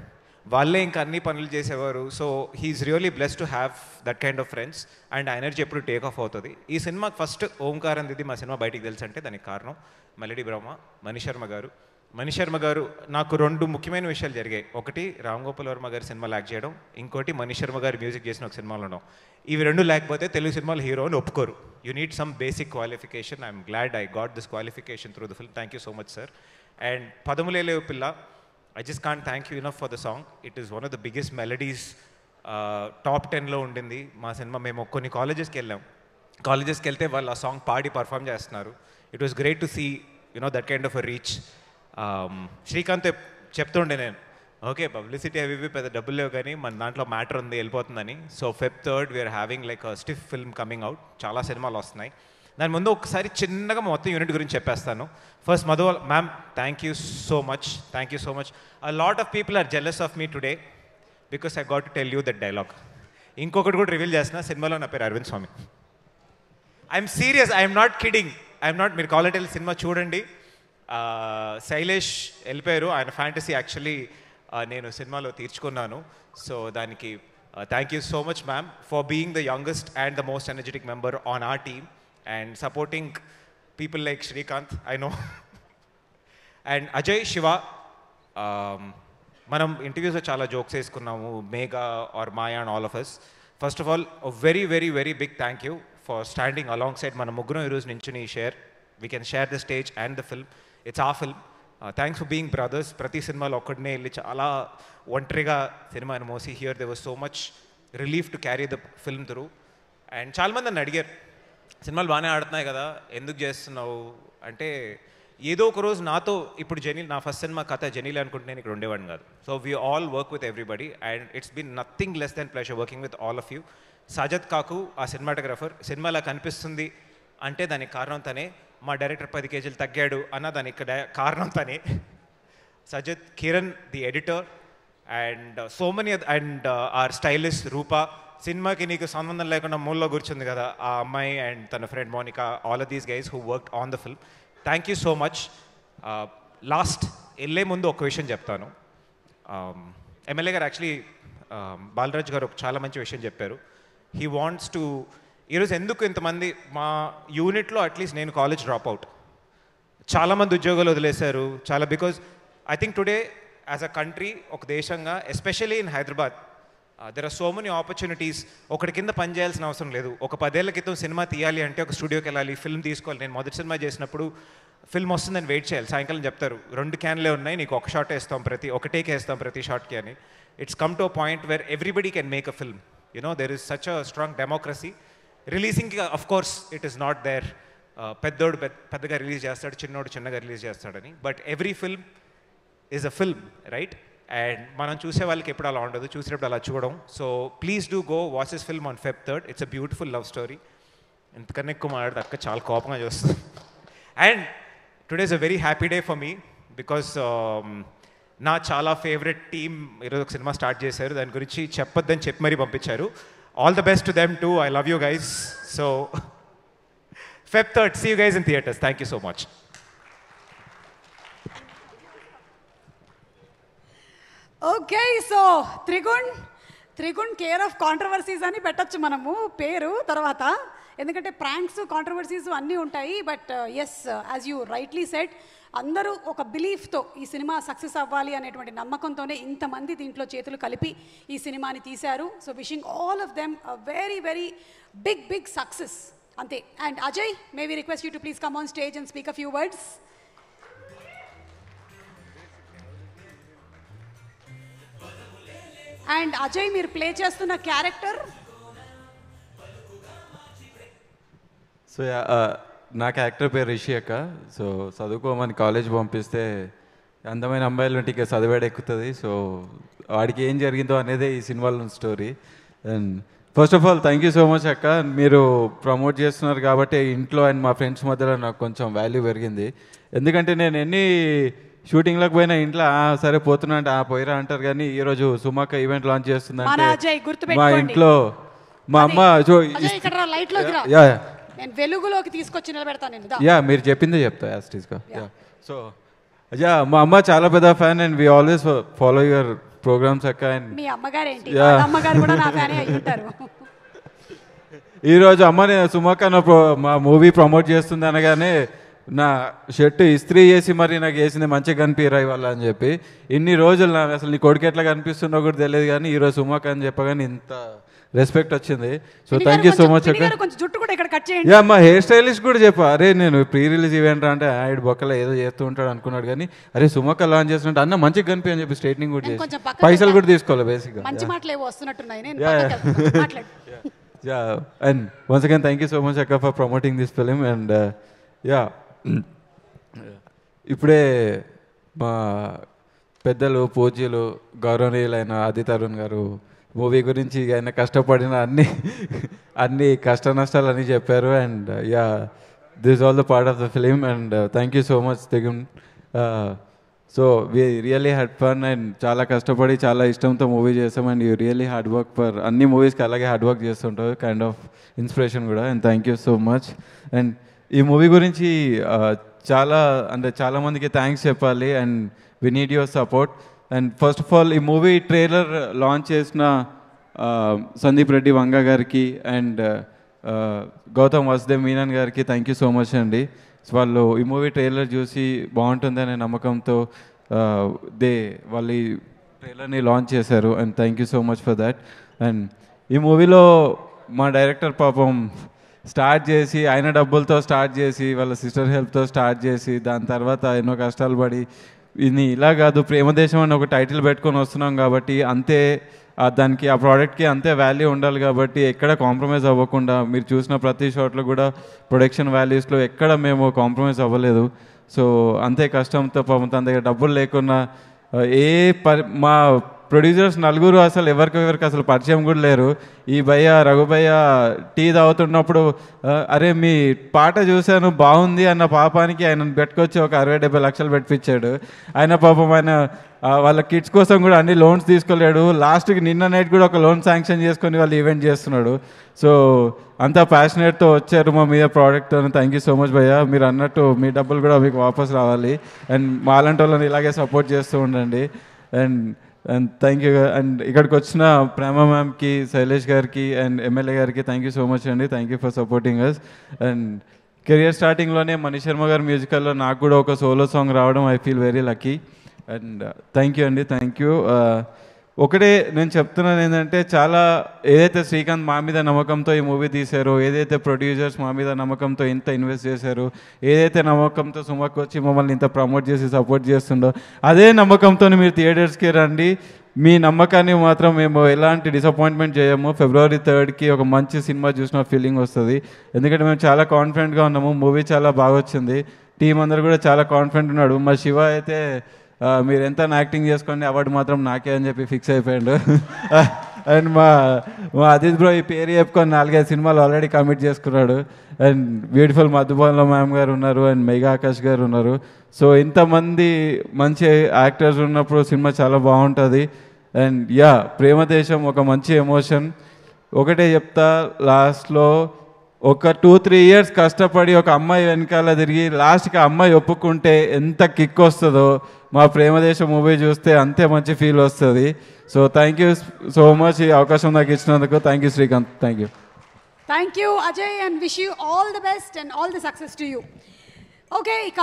వాళ్ళే ఇంకా అన్ని పనులు చేసేవారు. So he is really blessed to have that kind of friends, and ఆ ఎనర్జీ ఎప్పుడు టేక్ ఆఫ్ అవుతుంది. ఈ సినిమాకి ఫస్ట్ ఓంకారం దిది మా సినిమా బయటికి తెలుసు అంటే దానికి కారణం మెలడీ బ్రహ్మ, మణిశర్మ గారు. మణిశర్మ గారు నాకు 2 ముఖ్యమైన విషయాలు జరిగాయి. ఒకటి రామ్ గోపాల్ వర్మ గారి సినిమాలో యాక్ట్ చేయడం, ఇంకోటి మణిశర్మ గారు మ్యూజిక్ చేసిన ఒక సినిమాలో ఉండడం. ఇవి 2 లేకపోతే తెలుగు సినిమాలు హీరో అని ఒప్పుకోరు. You need some basic qualification. I'm glad I got this qualification through the film. Thank you so much sir. And పదములేలేవు పిల్ల, I just can't thank you enough for the song. It is one of the biggest melodies. Top 10లో ఉండింది మా cinema. మేము కొన్ని కాలేజెస్కి వెళ్ళాం, కాలేజెస్కి వెళ్తే వాళ్ళు ఆ సాంగ్ పాడి పర్ఫామ్ చేస్తున్నారు. It was great to see that kind of a reach. Srikanth చెప్తుండే నేను, ఓకే పబ్లిసిటీ అవి ఇవి పెద్ద డబ్బులు లేవు కానీ మన దాంట్లో మ్యాటర్ ఉంది, వెళ్ళిపోతుందని. So Feb 3rd we're having like a stiff film coming out. చాలా సినిమాలు వస్తున్నాయి. దాని ముందు ఒకసారి చిన్నగా మొత్తం యూనిట్ గురించి చెప్పేస్తాను. First Madhu ma'am, thank you so much. A lot of people are jealous of me today because I got to tell you that dialogue. ఇంకొకటి కూడా రివీల్ చేసిన, సినిమాలో నా పేరు Arvind Swamy. I'm serious, I'm not kidding. మీరు కాలేజ్ వెళ్ళి సినిమా చూడండి. శైలేష్ వెళ్ళిపోయారు, ఆయన ఫ్యాంటసీ యాక్చువల్లీ నేను సినిమాలో తీర్చుకున్నాను. సో దానికి thank you so much ma'am for being the youngest and the most energetic member on our team and supporting people like Srikanth, I know. And Ajay, Shiva, manam interviews lo chaala jokes eskunnamu, Mega or Maya and all of us. First of all, a very very very big thank you for standing alongside mana mugguram ee roju ninchuni share. We can share the stage and the film. It's our film. Thanks for being brothers. Prati cinema lo okkadne illi chaala ontriga cinema ni mosi. Here there was so much relief to carry the film through. And chaala mandi nanu adigaru, సినిమాలు బాగానే ఆడుతున్నాయి కదా, ఎందుకు చేస్తున్నావు అంటే, ఏదో ఒక రోజు నాతో ఇప్పుడు జెనీల్, నా ఫస్ట్ సినిమా కథ జెనీల్ అనుకుంటే నేను ఇక్కడ ఉండేవాడిని కాదు. So we all work with everybody and it's been nothing less than pleasure working with all of you. Sajath కాకు ఆ సినిమాటోగ్రఫర్, సినిమాలా కనిపిస్తుంది అంటే దానికి కారణం తనే. మా డైరెక్టర్ 10 కేజీలు తగ్గాడు అన్న దానికి కారణం తనే. Sajath, Kiran the editor, and so many, and our stylist Rupa. సినిమాకి నీకు సంబంధం లేకుండా మూల్లో కూర్చుంది కదా ఆ అమ్మాయి, అండ్ తన friend Monica, all of these guys who worked on the film. Thank you so much. Last వెళ్ళే ముందు ఒక విషయం చెప్తాను. ఎమ్మెల్యే గారు యాక్చువల్లీ బాలరాజ్ గారు ఒక చాలా మంచి విషయం చెప్పారు. హీ వాంట్స్ టు, ఈరోజు ఎందుకు ఇంతమంది మా యూనిట్లో అట్లీస్ట్ నేను కాలేజ్ డ్రాప్ అవుట్, చాలామంది ఉద్యోగాలు వదిలేశారు చాలా, because I think today as a country, ఒక దేశంగా, especially in Hyderabad, there are so many opportunities. ఒకటి కింద పని చేయాల్సిన అవసరం లేదు. ఒక 10 ఏళ్ల క్రితం సినిమా తీయాలి అంటే ఒక స్టూడియోకి వెళ్ళాలి, ఫిల్మ్ తీసుకోవాలి. నేను మొదటి సినిమా చేసినప్పుడు ఫిల్మ్ వస్తుందని వెయిట్ చేయాలి. సాయంకాలం చెప్తారు 2 క్యాన్లే ఉన్నాయి, నీకు ఒక షాట్ వేస్తాం, ఒక టేక్ వేస్తాం ప్రతి షాట్కి అని. It's come to a point where everybody can make a film. There is such a strong democracy. రిలీజింగ్కి of course it is not there. పెద్దోడు పెద్దగా రిలీజ్ చేస్తాడు, చిన్నోడు చిన్నగా రిలీజ్ చేస్తాడని. But every film is a film, right? And మనం చూసే వాళ్ళకి ఎప్పుడు అలా ఉండదు, చూసినప్పుడు అలా చూడడం. So please do go watch this film on Feb 3rd. It's a beautiful love story. ఇంతకన్నా ఎక్కువ మాట్లాడితే అక్క చాలా కోపంగా చూస్తుంది. And today is a very happy day for me because నా చాలా ఫేవరెట్ టీమ్ ఈరోజు ఒక సినిమా స్టార్ట్ చేశారు. దాని గురించి చెప్పొద్దని చెప్పి మరీ పంపించారు. All the best to them two. I love you guys. So Feb 3rd, see you guys in theaters. Thank you so much. Okay, so Trigun care of controversies అని పెట్టచ్చు మనము పేరు తర్వాత, ఎందుకంటే ప్రాంక్స్ కాంట్రవర్సీస్ అన్నీ ఉంటాయి. But yes, as you rightly said, అందరూ ఒక బిలీఫ్తో ఈ సినిమా సక్సెస్ అవ్వాలి అనేటువంటి నమ్మకంతోనే ఇంతమంది దీంట్లో చేతులు కలిపి ఈ సినిమాని తీశారు. So wishing all of them a very very big success, అంతే. And Ajay, may we request you to please come on stage and speak a few words. And Ajay మీరు ప్లే చేస్తున్న క్యారెక్టర్? సో నా క్యారెక్టర్ పేరు రిషి అక్క. సో చదువుకోమని college పంపిస్తే అందమైన అమ్మాయిలు ఉంటే ఇక చదివాడు ఎక్కుతుంది. సో వాడికి ఏం జరిగిందో అనేదే ఈ సినిమాలో story. And first of all thank you so much అక్క. మీరు ప్రమోట్ చేస్తున్నారు కాబట్టి ఇంట్లో అండ్ మా ఫ్రెండ్స్ మధ్యలో నాకు కొంచెం వాల్యూ పెరిగింది. ఎందుకంటే నేను ఎన్ని షూటింగ్లకు పోయినా ఇంట్లో సరే పోతున్నా అంటే పోయిరా అంటారు, కానీ ఈరోజు సుమాక ఈవెంట్ లాంచ్ చేస్తుందంటే మా ఇంట్లో మా అమ్మ నేను వెలుగులోకి తీసుకొచ్చి నిలబెడతాను నేను. యా మీరు చెప్పిందే చెప్తా యాస్టీస్గా. యా సో యా మా అమ్మ చాలా పెద్ద fan and we always follow your programs అక్క. అండ్ మీ అమ్మగారు ఏంటి, అమ్మగారు కూడా నా ఫ్యానే అయి ఉంటారు. ఈరోజు అమ్మ నేను సుమాక మా మూవీ ప్రమోట్ చేస్తుంది అనగానే నా షర్ట్ ఇస్త్రీ చేసి మరి నాకు వేసింది మంచిగా కనిపిరా ఇవాళ అని చెప్పి. ఇన్ని రోజులు నాకు అసలు నీ కొడుకు ఎట్లా కనిపిస్తుందో కూడా తెలియదు, కానీ ఈరోజు సుమాక అని చెప్పగానే ఇంత రెస్పెక్ట్ వచ్చింది. So thank you so much అక్క. యా మా హెయిర్ స్టైలిస్ట్ కూడా చెప్పా, అరే నేను ప్రీ రిలీజ్ ఈవెంట్ అంటే ఆయన బొక్కలో ఏదో చేస్తూ ఉంటాడు అనుకున్నాడు, కానీ అరే సుమాక లాంచ్ చేస్తున్నట్టు అన్న మంచిగా కనిపి అని చెప్పి స్ట్రైట్నింగ్ కూడా చేసి పైసలు కూడా తీసుకోవాలి బేసిక్గా. Yeah and once again thank you so much అక్క for promoting this film. And yeah ఇప్పుడే మా పెద్దలు పూజ్యులు గౌరవనీయులైన ఆది తరుణ్ గారు మూవీ గురించి ఆయన కష్టపడిన అన్ని కష్ట నష్టాలు అని చెప్పారు. And yeah this all the part of the film. And thank you so much Trigun. So we really had fun and చాలా కష్టపడి చాలా ఇష్టంతో మూవీ చేస్తాం. And you really hard work for అన్ని మూవీస్కి అలాగే హార్డ్ వర్క్ చేస్తుంటారు, కైండ్ ఆఫ్ ఇన్స్పిరేషన్ కూడా. And thank you so much. And ఈ మూవీ గురించి చాలా మందికి థ్యాంక్స్ చెప్పాలి and we need your support. And first of all ఈ మూవీ ట్రైలర్ లాంచ్ చేసిన సందీప్ రెడ్డి వంగ గారికి అండ్ గౌతమ్ వాసుదేవ్ మీనన్ గారికి థ్యాంక్ యూ సో మచ్ అండి. వాళ్ళు ఈ మూవీ ట్రైలర్ చూసి బాగుంటుందనే నమ్మకంతో వాళ్ళు ఈ ట్రైలర్ని లాంచ్ చేశారు. And thank you so much for that. And ఈ మూవీలో మా డైరెక్టర్ పాపం స్టార్ట్ చేసి ఆయన డబ్బులతో స్టార్ట్ చేసి వాళ్ళ సిస్టర్ హెల్ప్తో స్టార్ట్ చేసి దాని తర్వాత ఎన్నో కష్టాలు పడి ఇది ఇలా కాదు ప్రేమదేశం అని ఒక టైటిల్ పెట్టుకొని వస్తున్నాం కాబట్టి అంతే దానికి ఆ ప్రోడక్ట్కి అంతే వాల్యూ ఉండాలి కాబట్టి ఎక్కడ కాంప్రమైజ్ అవ్వకుండా మీరు చూసిన ప్రతి షాట్లో కూడా ప్రొడక్షన్ వాల్యూస్లో ఎక్కడ మేము కాంప్రమైజ్ అవ్వలేదు. సో అంతే కష్టంతో పాపం తన దగ్గర డబ్బులు లేకున్నా మా ప్రొడ్యూసర్స్ నలుగురు అసలు ఎవరికి అసలు పరిచయం కూడా లేరు. ఈ రఘుభయ్య టీ తాగుతున్నప్పుడు అరే మీ పాట చూశాను బాగుంది అన్న పాపానికి ఆయన పెట్టుకొచ్చి ఒక 60-70 లక్షలు పెట్టించాడు. ఆయన పాపం వాళ్ళ కిడ్స్ కోసం కూడా అన్ని లోన్స్ తీసుకోలేడు. లాస్ట్కి నిన్న నైట్ కూడా ఒక లోన్ శాంక్షన్ చేసుకొని వాళ్ళు ఈవెంట్ చేస్తున్నాడు. సో అంతా ప్యాషనేట్తో వచ్చారు మా మీద product. Thank you so much భయ్య. మీరు అన్నట్టు మీ డబ్బులు కూడా మీకు వాపస్ రావాలి అండ్ మాలాంటి వాళ్ళని ఇలాగే సపోర్ట్ చేస్తూ ఉండండి. And thank you. అండ్ ఇక్కడికి వచ్చిన ప్రేమ మ్యామ్కి, శైలేష్ గారికి అండ్ ఎమ్మెల్యే గారికి థ్యాంక్ యూ సో మచ్ అండి. Thank you for supporting us. And career స్టార్టింగ్లోనే మనీష్ శర్మ గారి మ్యూజికల్లో నాకు కూడా ఒక సోలో సాంగ్ రావడం I feel very lucky. And thank you అండి, థ్యాంక్ యూ. ఒకటే నేను చెప్తున్నాను ఏంటంటే చాలా ఏదైతే శ్రీకాంత్ మా మీద నమ్మకంతో ఈ మూవీ తీశారో, ఏదైతే ప్రొడ్యూసర్స్ మా మీద నమ్మకంతో ఇంత ఇన్వెస్ట్ చేశారో, ఏదైతే నమ్మకంతో సుమక్ వచ్చి మమ్మల్ని ఇంత ప్రమోట్ చేసి సపోర్ట్ చేస్తుండో అదే నమ్మకంతో మీరు థియేటర్స్కి రండి. మీ నమ్మకాన్ని మాత్రం మేము ఎలాంటి డిసప్పాయింట్మెంట్ చేయము. February 3కి ఒక మంచి సినిమా చూసిన ఫీలింగ్ వస్తుంది. ఎందుకంటే మేము చాలా కాన్ఫిడెంట్గా ఉన్నాము. మూవీ చాలా బాగా వచ్చింది. టీం అందరు కూడా చాలా కాన్ఫిడెంట్ ఉన్నాడు. మా శివ అయితే మీరు ఎంత యాక్టింగ్ చేసుకోండి అవార్డు మాత్రం నాకే అని చెప్పి ఫిక్స్ అయిపోయాడు. అండ్ మా అదిత్ బ్రో ఈ పేరు చెప్పుకొని 4-5 సినిమాలు ఆల్రెడీ కమిట్ చేసుకున్నాడు. అండ్ బ్యూటిఫుల్ మధుబాల మ్యామ్ గారు ఉన్నారు అండ్ మెగా ఆకాష్ గారు ఉన్నారు. సో ఇంతమంది మంచి యాక్టర్స్ ఉన్నప్పుడు సినిమా చాలా బాగుంటుంది. అండ్ యా ప్రేమదేశం ఒక మంచి ఎమోషన్. ఒకటే చెప్తా, లాస్ట్లో ఒక 2-3 ఇయర్స్ కష్టపడి ఒక అమ్మాయి వెనకాల తిరిగి లాస్ట్కి ఆ అమ్మాయి ఒప్పుకుంటే ఎంత కిక్ వస్తుందో మా ప్రేమదేశం మూవీ చూస్తే అంతే మంచి ఫీల్ వస్తుంది. So thank you so much ఈ అవకాశం నాకు ఇచ్చినందుకు. Thank you Srikanth. Thank you. Thank you Ajay and wish you all the best and all the success to you. Okay, ఇక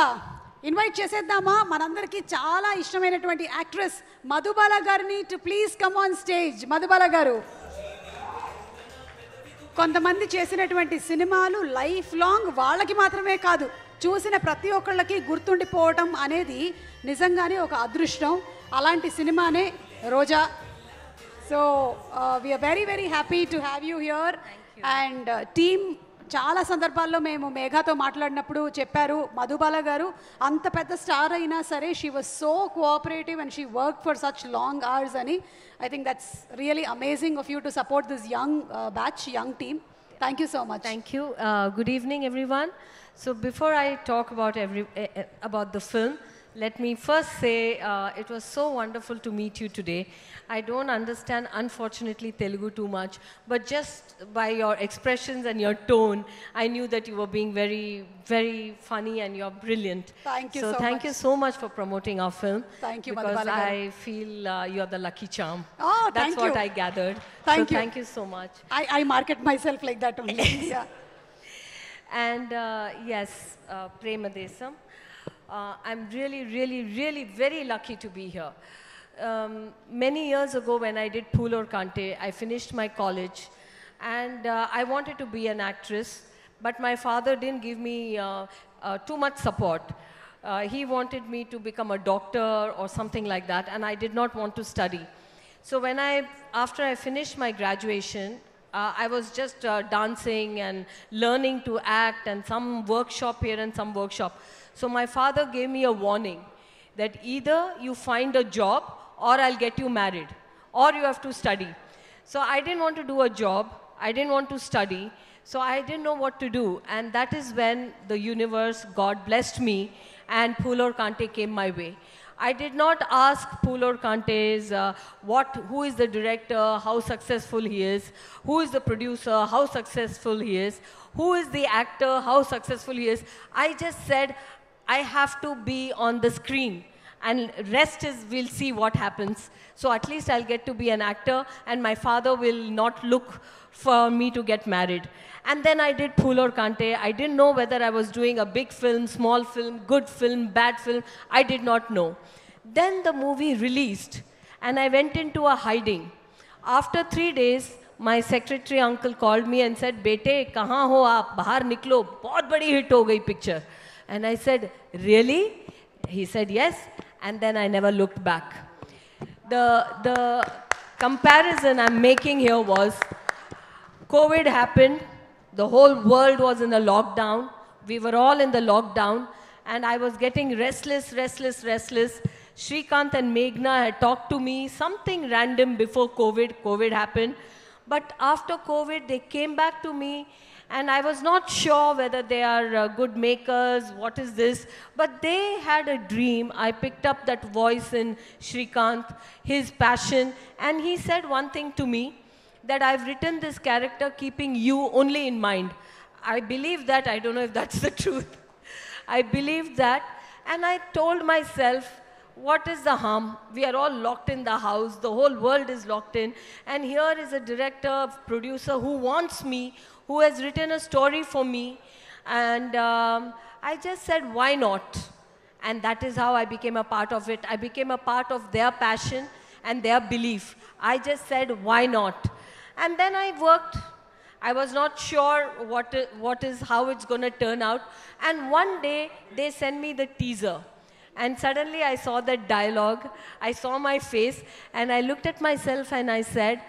ఇన్వైట్ చేసేద్దామా మనందరికీ చాలా ఇష్టమైనటువంటి యాక్ట్రెస్ మధుబాల గారిని to please come on stage. Madhubala గారు కొంతమంది చేసినటువంటి సినిమాలు లైఫ్ లాంగ్ వాళ్ళకి మాత్రమే కాదు, చూసిన ప్రతి ఒక్కళ్ళకి గుర్తుండిపోవటం అనేది నిజంగానే ఒక అదృష్టం. అలాంటి సినిమానే Roja. So we're very very happy to have you here and team. చాలా సందర్భాల్లో మేము మేఘాతో మాట్లాడినప్పుడు చెప్పారు, మధుబాల గారు అంత పెద్ద స్టార్ అయినా సరే she was so cooperative and she work for such long hours అని. I think that's really amazing of you to support this young batch, young team. Thank you so much. Thank you. Good evening, everyone. So before I talk about the film, let me first say it was so wonderful to meet you today. I don't understand, unfortunately, Telugu too much, but just by your expressions and your tone, I knew that you were being very, very funny and you're brilliant. Thank you so thank much. you so much for promoting our film. Thank you, because Madhubala garu. I feel you're the lucky charm. Oh, That's thank what you. I gathered. Thank you. Thank you so much. I market myself like that only. Yeah. And yes, Prema Desam. I'm really, really, really very lucky to be here. Many years ago when I did Phool Aur Kante, I finished my college and I wanted to be an actress, but my father didn't give me too much support. He wanted me to become a doctor or something like that, and I did not want to study. So after I finished my graduation, I was just dancing and learning to act and some workshop here and some workshop. So my father gave me a warning that either you find a job or I'll get you married, or you have to study. So I didn't want to do a job, I didn't want to study, so I didn't know what to do. And that is when the universe, God blessed me, and Phool Aur Kante came my way. I did not ask Phool Aur Kante's who is the director, how successful he is, who is the producer, how successful he is, who is the actor, how successful he is. I just said, I have to be on the screen, and rest is, we'll see what happens. So at least I'll get to be an actor, and my father will not look for me to get married. And then I did Phool Aur Kante. I didn't know whether I was doing a big film, small film, good film, bad film. I did not know. Then the movie released, and I went into a hiding. After 3 days, my secretary uncle called me and said, "Bete, kahan ho aap? Bahar niklo, bahut badi hit ho gayi picture." And I said, "Really?" He said, "Yes." And then I never looked back. The comparison I'm making here was, COVID happened, the whole world was in a lockdown, we were all in the lockdown, and I was getting restless. Srikanth and Meghna had talked to me, something random before COVID happened. But after COVID, they came back to me, and I was not sure whether they are good makers, what is this, but they had a dream. I picked up that voice in Srikanth, his passion, and he said one thing to me, that I've written this character keeping you only in mind. I believe that. I don't know if that's the truth. I believed that, and I told myself, what is the harm? We are all locked in the house, the whole world is locked in, and here is a director, producer who wants me, who has written a story for me, and I just said, why not? And that is how I became a part of it. I became a part of their passion and their belief. I just said, why not? And then I worked. I was not sure how it's going to turn out. And one day, they sent me the teaser. And suddenly I saw that dialogue, I saw my face, and I looked at myself and I said,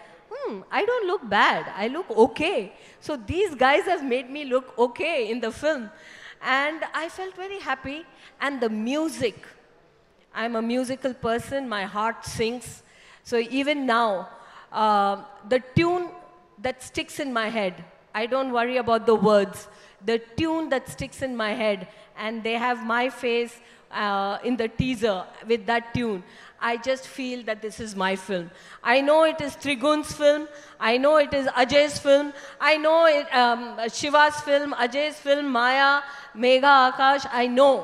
I don't look bad, I look okay. So these guys have made me look okay in the film. And I felt very happy. And the music, I'm a musical person, my heart sings. So even now, the tune that sticks in my head, I don't worry about the words. The tune that sticks in my head, and they have my face in the teaser with that tune. I just feel that this is my film. I know it is Trigun's film. I know it is Ajay's film. I know it, Shiva's film, Ajay's film, Maya, Megha, Akash. I know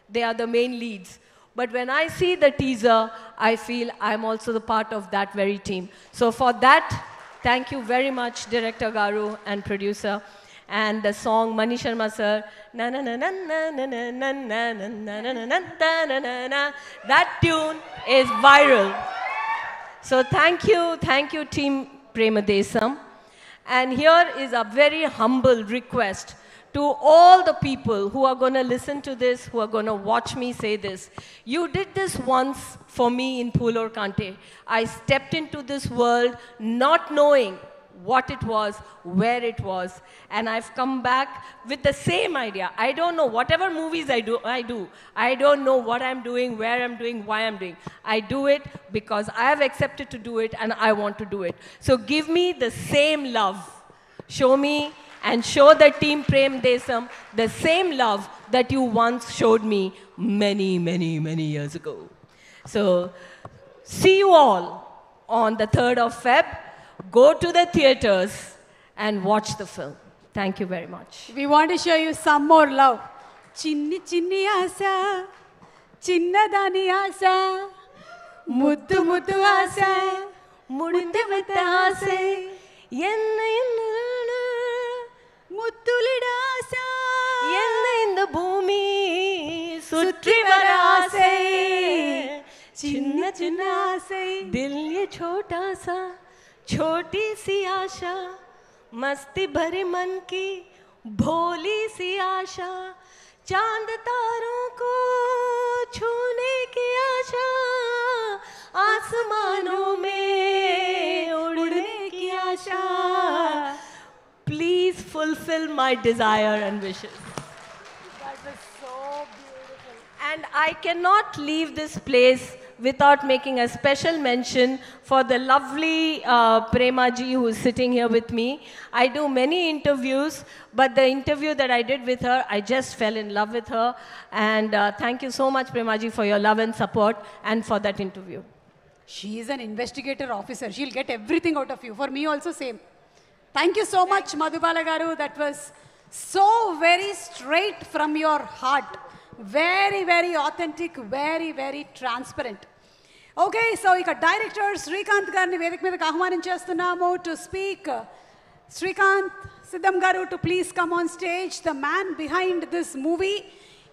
they are the main leads. But when I see the teaser, I feel I'm also the part of that very team. So for that, thank you very much, Director Garu and producer. And the song Mani Sharma sir, na na na na na na na na na na na na na na na, that tune is viral. So thank you team Prema Desam. And here is a very humble request to all the people who are going to listen to this, who are going to watch me say this, you did this once for me in Phool Aur Kante. I stepped into this world not knowing what it was, where it was, and I've come back with the same idea. I don't know, whatever movies I do. I don't know what I'm doing, where I'm doing, why I'm doing. I do it because I have accepted to do it and I want to do it. So give me the same love. Show me and show the team Prem Desam the same love that you once showed me many, many, many years ago. So see you all on the 3rd of Feb. Go to the theaters and watch the film. Thank you very much. We want to show you some more love. Chinni chinni aasa, chinnadani aasa, muddu muddu aasa, muddu muddu aasa, enna enna muttulida aasa, enna inda bhoomi sutri vara aasa, chinna chinna aasa, dil ye chota sa, छोटी सी आशा, मस्ती भरी मन की भोली सी आशा, चांद तारों को छूने की आशा, आसमानों में उड़ने की आशा. Please fulfill my desire and wishes. That was so beautiful. And I cannot leave this place without making a special mention for the lovely Prema ji who is sitting here with me. I do many interviews, but the interview that I did with her, I just fell in love with her. And thank you so much, Prema ji, for your love and support and for that interview. She is an investigator officer. She'll get everything out of you. For me also same. Thank you so much, Madhubala garu. That was so very straight from your heart. Very, very authentic, very, very transparent. Okay, so ika director Srikanth garni vedik meedaki ahwaninchestunnamo to speak. Srikanth Siddham garu to please come on stage. The man behind this movie.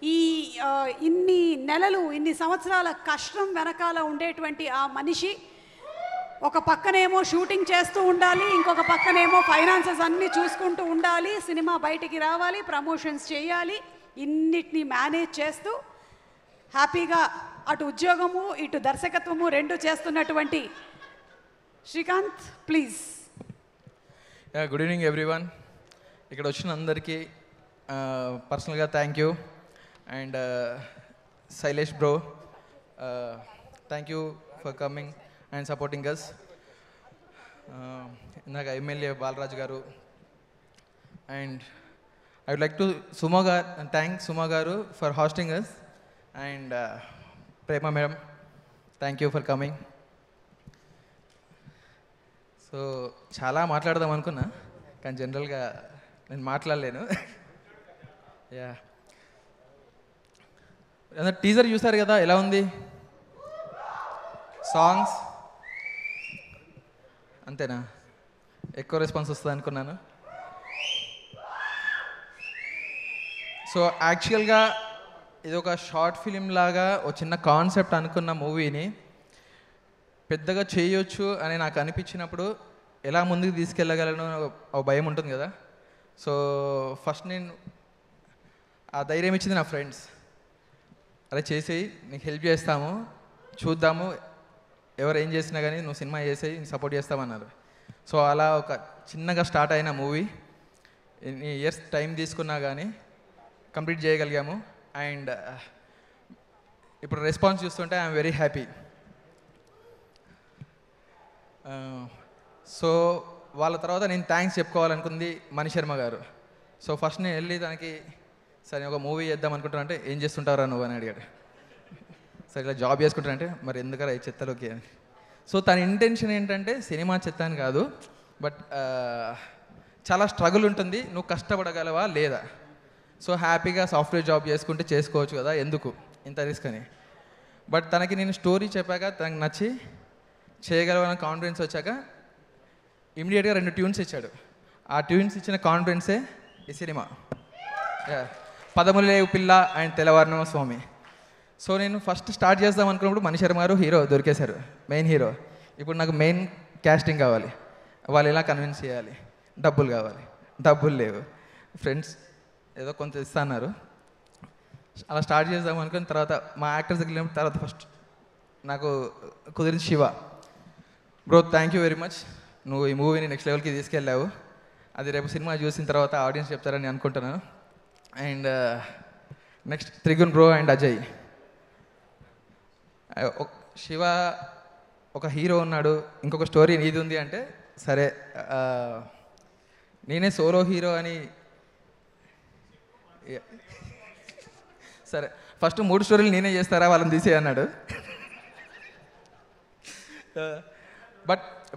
Inni nelalu, inni samvatsarala kashtam venakala undetvanti aa manishi. ఒక పక్కనేమో shooting చేస్తూ ఉండాలి, ఇంకొక పక్కనేమో finances అన్నీ చూసుకుంటూ ఉండాలి, cinema బయటికి రావాలి, ప్రమోషన్స్ చేయాలి, ఇన్నిటిని మేనేజ్ చేస్తూ హ్యాపీగా అటు ఉద్యోగము ఇటు దర్శకత్వము రెండు చేస్తున్నటువంటి Srikanth please. Good evening everyone. ఇక్కడ వచ్చిన అందరికీ పర్సనల్గా thank you. And Shailesh bro, thank you for coming and supporting us. ఇందాక ఎమ్మెల్యే బాలరాజు గారు and I would like to thank Suma garu for hosting us, and Prema madam, thank you for coming. So chala maatladadam anukunna kan general ga nen maatladalenu. Yeah, and the teaser chusaru kada ela undi, songs antena ekko response vastadi anukunnanu. So యాక్చువల్గా ఇది ఒక short film లాగా ఒక చిన్న concept అనుకున్న మూవీని పెద్దగా చేయొచ్చు అని నాకు అనిపించినప్పుడు ఎలా ముందుకు తీసుకెళ్ళగలను ఒక భయం ఉంటుంది కదా. సో ఫస్ట్ నేను ఆ ధైర్యం ఇచ్చింది నా ఫ్రెండ్స్. అలా చేసేయి, నీకు హెల్ప్ చేస్తాము, చూద్దాము ఎవరు ఏం చేసినా కానీ నువ్వు సినిమా చేసేయి, సపోర్ట్ చేస్తామన్నారు. సో అలా ఒక చిన్నగా స్టార్ట్ అయిన మూవీ ఎన్ని ఇయర్స్ టైం తీసుకున్నా కానీ కంప్లీట్ చేయగలిగాము. అండ్ ఇప్పుడు రెస్పాన్స్ చూస్తుంటే ఐఎమ్ వెరీ హ్యాపీ. సో వాళ్ళ తర్వాత నేను థ్యాంక్స్ చెప్పుకోవాలనుకుంది మణి శర్మ గారు. సో ఫస్ట్ నేను వెళ్ళి దానికి సరే ఒక మూవీ చేద్దాం అనుకుంటానంటే ఏం చేస్తుంటారా నువ్వు అని అడిగాడు. సరే ఇలా జాబ్ చేసుకుంటానంటే మరి ఎందుకరా ఈ చెత్తలోకి అని. సో తన ఇంటెన్షన్ ఏంటంటే సినిమా చెత్త అని కాదు, బట్ చాలా స్ట్రగుల్ ఉంటుంది, నువ్వు కష్టపడగలవా లేదా. సో హ్యాపీగా సాఫ్ట్వేర్ జాబ్ చేసుకుంటే చేసుకోవచ్చు కదా, ఎందుకు ఇంత రిస్క్ అని. బట్ తనకి నేను స్టోరీ చెప్పాక తనకు నచ్చి చేయగలవన్న కాన్ఫిడెన్స్ వచ్చాక ఇమీడియట్గా 2 ట్యూన్స్ ఇచ్చాడు. ఆ ట్యూన్స్ ఇచ్చిన కాన్ఫిడెన్సే ఈ సినిమా. పదములేవు పిల్ల అండ్ తెల్లవారునమ స్వామి. సో నేను ఫస్ట్ స్టార్ట్ చేద్దాం అనుకున్నప్పుడు మణి శర్మ గారు హీరో దొరికేశారు, మెయిన్ హీరో. ఇప్పుడు నాకు మెయిన్ క్యాస్టింగ్ కావాలి, వాళ్ళు ఎలా కన్విన్స్ చేయాలి, డబ్బులు కావాలి, డబ్బులు లేవు, ఫ్రెండ్స్ ఏదో కొంత ఇస్తున్నారు. అలా స్టార్ట్ చేద్దాం అనుకుని తర్వాత మా యాక్టర్స్ దగ్గర వెళ్ళిన తర్వాత ఫస్ట్ నాకు కుదిరింది Shiva. Bro thank you very much, నువ్వు ఈ మూవీని నెక్స్ట్ లెవెల్కి తీసుకెళ్ళావు. అది రేపు సినిమా చూసిన తర్వాత ఆడియన్స్ చెప్తారని అనుకుంటున్నాను. And next Trigun bro and Ajay. Shiva ఒక హీరో ఉన్నాడు, ఇంకొక స్టోరీ నీది ఉంది అంటే సరే నేనే సోలో హీరో అని సరే ఫస్ట్ 3 స్టోరీలు నేనే చేస్తారా వాళ్ళని తీసే అన్నాడు.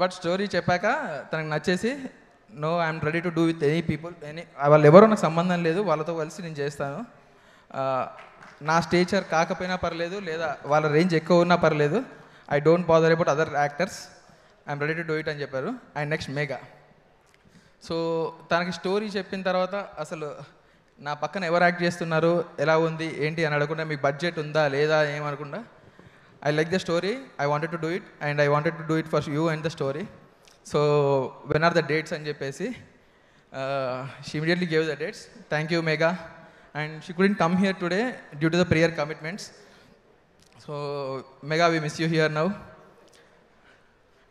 బట్ స్టోరీ చెప్పాక తనకు నచ్చేసి no I'm ready to do with any people, వాళ్ళు ఎవరో నాకు సంబంధం లేదు, వాళ్ళతో కలిసి నేను చేస్తాను. నా స్టేచర్ కాకపోయినా పర్లేదు, లేదా వాళ్ళ రేంజ్ ఎక్కువ ఉన్నా పర్లేదు, I don't bother about other actors, I'm ready to do it అని చెప్పారు. And next Megha. సో తనకి స్టోరీ చెప్పిన తర్వాత అసలు నా పక్కన ఎవరు యాక్ట్ చేస్తున్నారు, ఎలా ఉంది ఏంటి అని అడగకుండా, మీకు బడ్జెట్ ఉందా లేదా ఏమనకుండా, I like the story, I wanted to do it and I wanted to do it for you and the story. So when are the dates అని చెప్పేసి she immediately gave the dates. Thank you Megha. And she couldn't come here today due to the prior commitments. So Megha we miss you here now.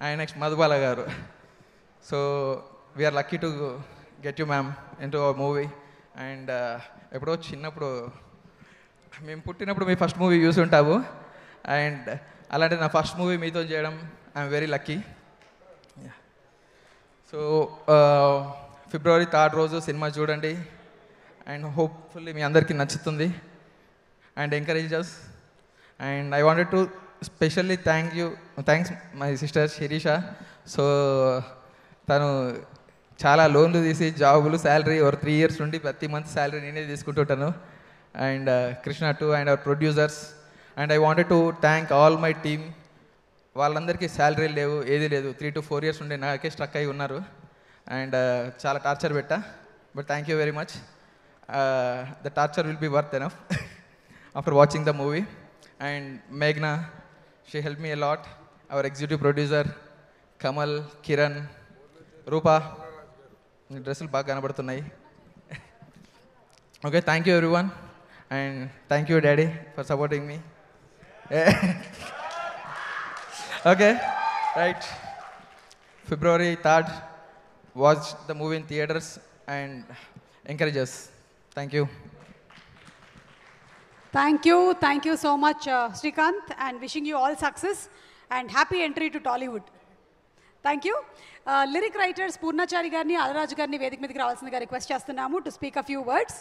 And next Madhubala garu. So we're lucky to get you ma'am in to our movie. And ఎప్పుడో చిన్నప్పుడు మేము పుట్టినప్పుడు మీ first movie చూసి ఉంటాము. And అలాంటి నా first movie మీతో చేయడం I'm very lucky. So February 3rd రోజు సినిమా చూడండి అండ్ హోప్ఫుల్లీ మీ అందరికీ నచ్చుతుంది and encourage us. And I wanted to specially thanks my sister Sirisha. So తను చాలా లోన్లు తీసి జాబులు శాలరీ ఒక 3 years నుండి ప్రతి మంత్ శాలరీ నేనే తీసుకుంటుంటాను. And Krishna too and our producers. And I wanted to thank all my team. వాళ్ళందరికీ శాలరీ లేవు, ఏది లేదు, 3 to 4 years నుండి నాకే స్ట్రక్ అయి ఉన్నారు. అండ్ చాలా టార్చర్ పెట్టా, but thank you very much. The torture will be worth enough after watching the movie. And మేఘ్నా, she help me a lot. Our executive producer Kamal, Kiran, Rupa, డ్రెస్సులు బాగా కనబడుతున్నాయి. Okay, thank you everyone and thank you daddy for supporting me. Okay, right. February 3rd, watch the movie in theaters and encourage us. Thank you. Thank you so much, Srikanth, and wishing you all success and happy entry to Tollywood. Thank you. Lyric writers Purnachari garni, Alaraj garni వేదిక మీదకి రావాల్సిందిగా request చేస్తున్నాము to speak a few words.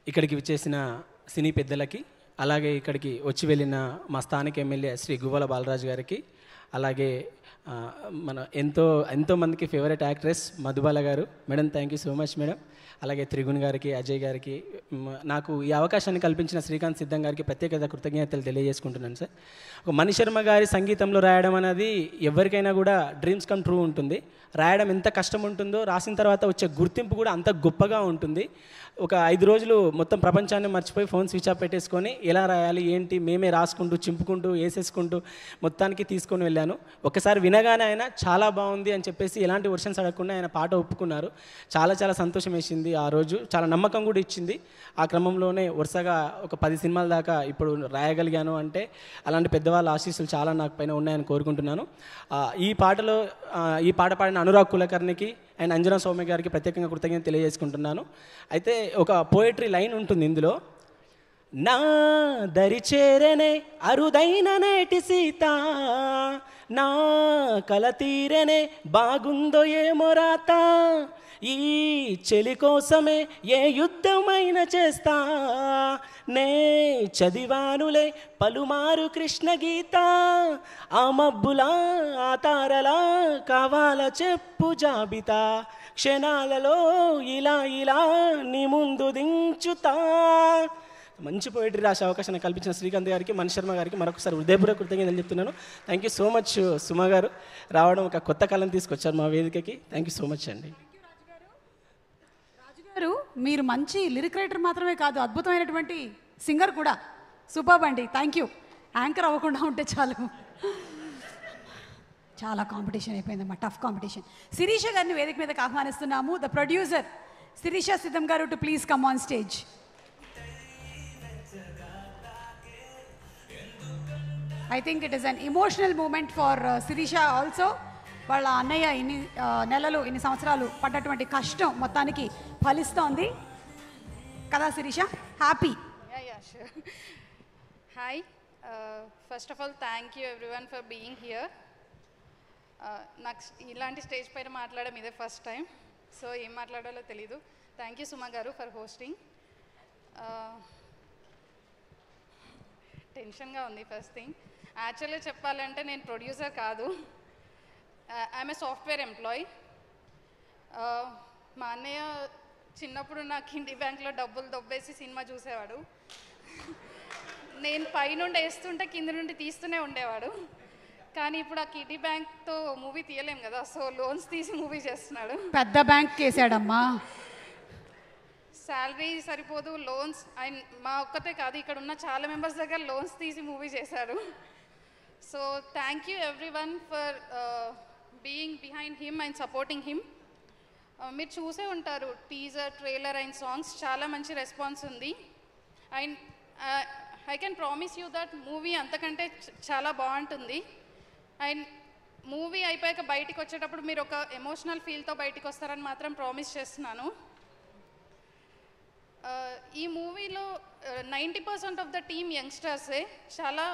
ఇక్కడికి విచ్చేసిన సినీ పెద్దలకి, అలాగే ఇక్కడికి వచ్చి వెళ్ళిన మా స్థానిక ఎమ్మెల్యే శ్రీ గువ్వల బాలరాజు గారికి, అలాగే మన ఎంతోమందికి ఫేవరెట్ యాక్ట్రెస్ మధుబాల గారు. Madam thank you so much madam. అలాగే త్రిగుణ్ గారికి, అజయ్ గారికి, నాకు ఈ అవకాశాన్ని కల్పించిన శ్రీకాంత్ సిద్ధం గారికి ప్రత్యేక కృతజ్ఞతలు తెలియజేసుకుంటున్నాను సార్. ఒక మణిశర్మ గారి సంగీతంలో రాయడం అనేది ఎవరికైనా కూడా డ్రీమ్స్ కమ్ ట్రూ ఉంటుంది. రాయడం ఎంత కష్టం ఉంటుందో రాసిన తర్వాత వచ్చే గుర్తింపు కూడా అంత గొప్పగా ఉంటుంది. ఒక 5 రోజులు మొత్తం ప్రపంచాన్ని మర్చిపోయి ఫోన్ స్విచ్ ఆఫ్ పెట్టేసుకొని ఎలా రాయాలి ఏంటి మేమే రాసుకుంటూ చింపుకుంటూ వేసేసుకుంటూ మొత్తానికి తీసుకొని వెళ్ళాను. ఒకసారి వినగానే ఆయన చాలా బాగుంది అని చెప్పేసి ఎలాంటి వర్షన్స్ అడగకుండా ఆయన పాట ఒప్పుకున్నారు. చాలా సంతోషం వేసింది ఆ రోజు, చాలా నమ్మకం కూడా ఇచ్చింది. ఆ క్రమంలోనే వరుసగా ఒక 10 సినిమాల దాకా ఇప్పుడు రాయగలిగాను అంటే అలాంటి పెద్దవాళ్ళ ఆశీస్సులు చాలా నాకు పైన ఉన్నాయని కోరుకుంటున్నాను. ఈ పాట పాడిన అనురాగ్ కులకర్ణికి అండ్ అంజనా సౌమ్య గారికి ప్రత్యేకంగా కృతజ్ఞత తెలియజేసుకుంటున్నాను. అయితే ఒక పోయట్రీ లైన్ ఉంటుంది ఇందులో, నా దరి చేరనే అరుదైన నేటి సీత, నా కల తీరనే బాగుందో ఏమో రాత, ఈ చెలి కోసమే ఏ యుద్ధమైనా చేస్తా, నే చదివానులే పలుమారు కృష్ణ గీత, ఆ మబ్బులా ఆ తారలా కావాల చెప్పు జాబితా, క్షణాలలో ఇలా నీ ముందు దించుతా. మంచి పోయిటరీ రాసే అవకాశాన్ని కల్పించిన శ్రీకాంత్ గారికి, మణిశర్మ గారికి మరొకసారి హృదయపూర్వక కృతజ్ఞతలు చెప్తున్నాను. Thank you so much Suma గారు, రావడం ఒక కొత్త కళను తీసుకొచ్చారు మా వేదికకి. థ్యాంక్ యూ సో మచ్ అండి. రాజు మీరు మంచి లిరిక్ రైటర్ మాత్రమే కాదు, అద్భుతమైనటువంటి సింగర్ కూడా. సూపర్బ్ అండి, థ్యాంక్ యూ. యాంకర్ అవ్వకుండా ఉంటే చాలు. చాలా కాంపిటీషన్ అయిపోయిందమ్మా, టఫ్ కాంపిటీషన్. శిరీష గారిని వేదిక మీదకి ఆహ్వానిస్తున్నాము. ద ప్రొడ్యూసర్ శిరీష సిద్ధం గారు to please come on stage. I think it is an emotional moment for Sirisha also. వాళ్ళ అన్నయ్య ఇన్ని నెలలు ఇన్ని సంవత్సరాలు పడ్డటువంటి కష్టం మొత్తానికి ఫలిస్తోంది కదా Sirisha? Happy? Hi, first of all thank you everyone for being here. నాకు ఇలాంటి స్టేజ్ పైన మాట్లాడడం ఇదే ఫస్ట్ టైం, సో ఏం మాట్లాడాలో తెలీదు. థ్యాంక్ యూ సుమ గారు ఫర్ హోస్టింగ్. టెన్షన్గా ఉంది ఫస్ట్ థింగ్. యాక్చువల్గా చెప్పాలంటే నేను ప్రొడ్యూసర్ కాదు, ఐఎమ్ ఏ సాఫ్ట్వేర్ ఎంప్లాయీ. మా అన్నయ్య చిన్నప్పుడు నాకు కింది బ్యాంక్లో డబ్బులు దొబ్బేసి సినిమా చూసేవాడు. నేను పైనుండి వేస్తుంటే కింద నుండి తీస్తూనే ఉండేవాడు. కానీ ఇప్పుడు ఆ కిడ్నీ బ్యాంక్తో మూవీ తీయలేం కదా, సో లోన్స్ తీసి మూవీ చేస్తున్నాడు. పెద్ద బ్యాంక్ వేసాడమ్మా. శాలరీ సరిపోదు, లోన్స్. ఆయన మా ఒక్కతే కాదు, ఇక్కడ ఉన్న చాలా మెంబర్స్ దగ్గర లోన్స్ తీసి మూవీ చేశారు. So thank you every one for being behind him and supporting him. మీరు చూసే ఉంటారు టీజర్, ట్రైలర్ అండ్ సాంగ్స్, చాలా మంచి రెస్పాన్స్ ఉంది. And I can promise you that movie అంతకంటే చాలా బాగుంటుంది. అండ్ మూవీ అయిపోయాక బయటికి వచ్చేటప్పుడు మీరు ఒక ఎమోషనల్ ఫీల్తో బయటికి వస్తారని మాత్రం ప్రామిస్ చేస్తున్నాను. ఈ మూవీలో 90% ఆఫ్ ద టీమ్ యంగ్స్టర్సే. చాలా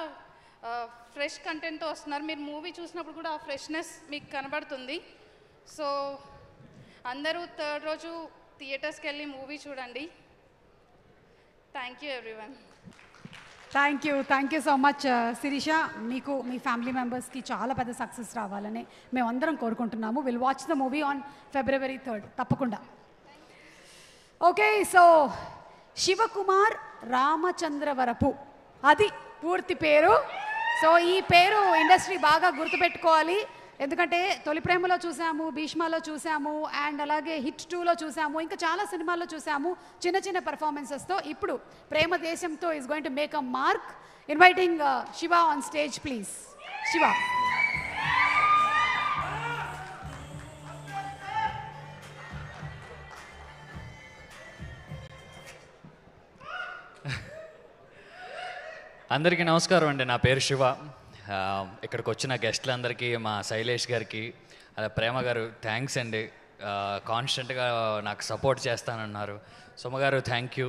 ఫ్రెష్ కంటెంట్తో వస్తున్నారు. మీరు మూవీ చూసినప్పుడు కూడా ఆ ఫ్రెష్నెస్ మీకు కనబడుతుంది. సో అందరూ థర్డ్ రోజు థియేటర్స్కి వెళ్ళి మూవీ చూడండి. Thank you everyone. Thank you so much Sirisha. మీకు మీ ఫ్యామిలీ మెంబర్స్కి చాలా పెద్ద సక్సెస్ రావాలని మేమందరం కోరుకుంటున్నాము. Will watch the movie on February 3rd తప్పకుండా. ఓకే, సో శివకుమార్ రామచంద్రవరపు అది పూర్తి పేరు. సో ఈ పేరు ఇండస్ట్రీ బాగా గుర్తుపెట్టుకోవాలి. ఎందుకంటే తొలి ప్రేమలో చూసాము, భీష్మలో చూసాము, అండ్ అలాగే హిట్ 2లో చూసాము, ఇంకా చాలా సినిమాల్లో చూసాము చిన్న చిన్న పర్ఫార్మెన్సెస్తో. ఇప్పుడు ప్రేమ దేశంతో is going to make a mark. Inviting Shiva on stage please. Shiva. అందరికీ నమస్కారం అండి. నా పేరు శివ. ఇక్కడికి వచ్చిన గెస్ట్లందరికీ, మా శైలేష్ గారికి, అలా ప్రేమ గారు థ్యాంక్స్ అండి. కాన్స్టెంట్గా నాకు సపోర్ట్ చేస్తానన్నారు. సుమ గారు థ్యాంక్ యూ.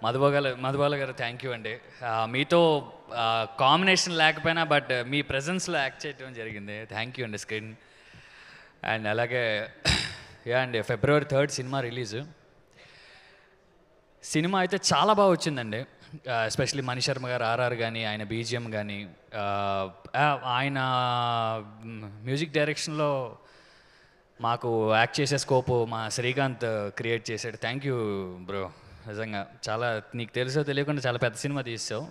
మధుబాల గారు థ్యాంక్ యూ అండి. మీతో కాంబినేషన్ లేకపోయినా బట్ మీ ప్రెజెన్స్లో యాక్ట్ చేయడం జరిగింది. థ్యాంక్ యూ అండి స్క్రీన్. అండ్ అలాగే అండి February 3rd cinema release. Cinema అయితే చాలా బాగా వచ్చిందండి. ఎస్పెషలీ మణి శర్మ గారు ఆర్ఆర్ కానీ, ఆయన బీజిఎం కానీ, ఆయన మ్యూజిక్ డైరెక్షన్లో మాకు యాక్ట్ చేసే స్కోపు మా శ్రీకాంత్ క్రియేట్ చేశాడు. Thank you bro. నిజంగా చాలా, నీకు తెలుసో తెలియకుండా చాలా పెద్ద సినిమా తీసావు.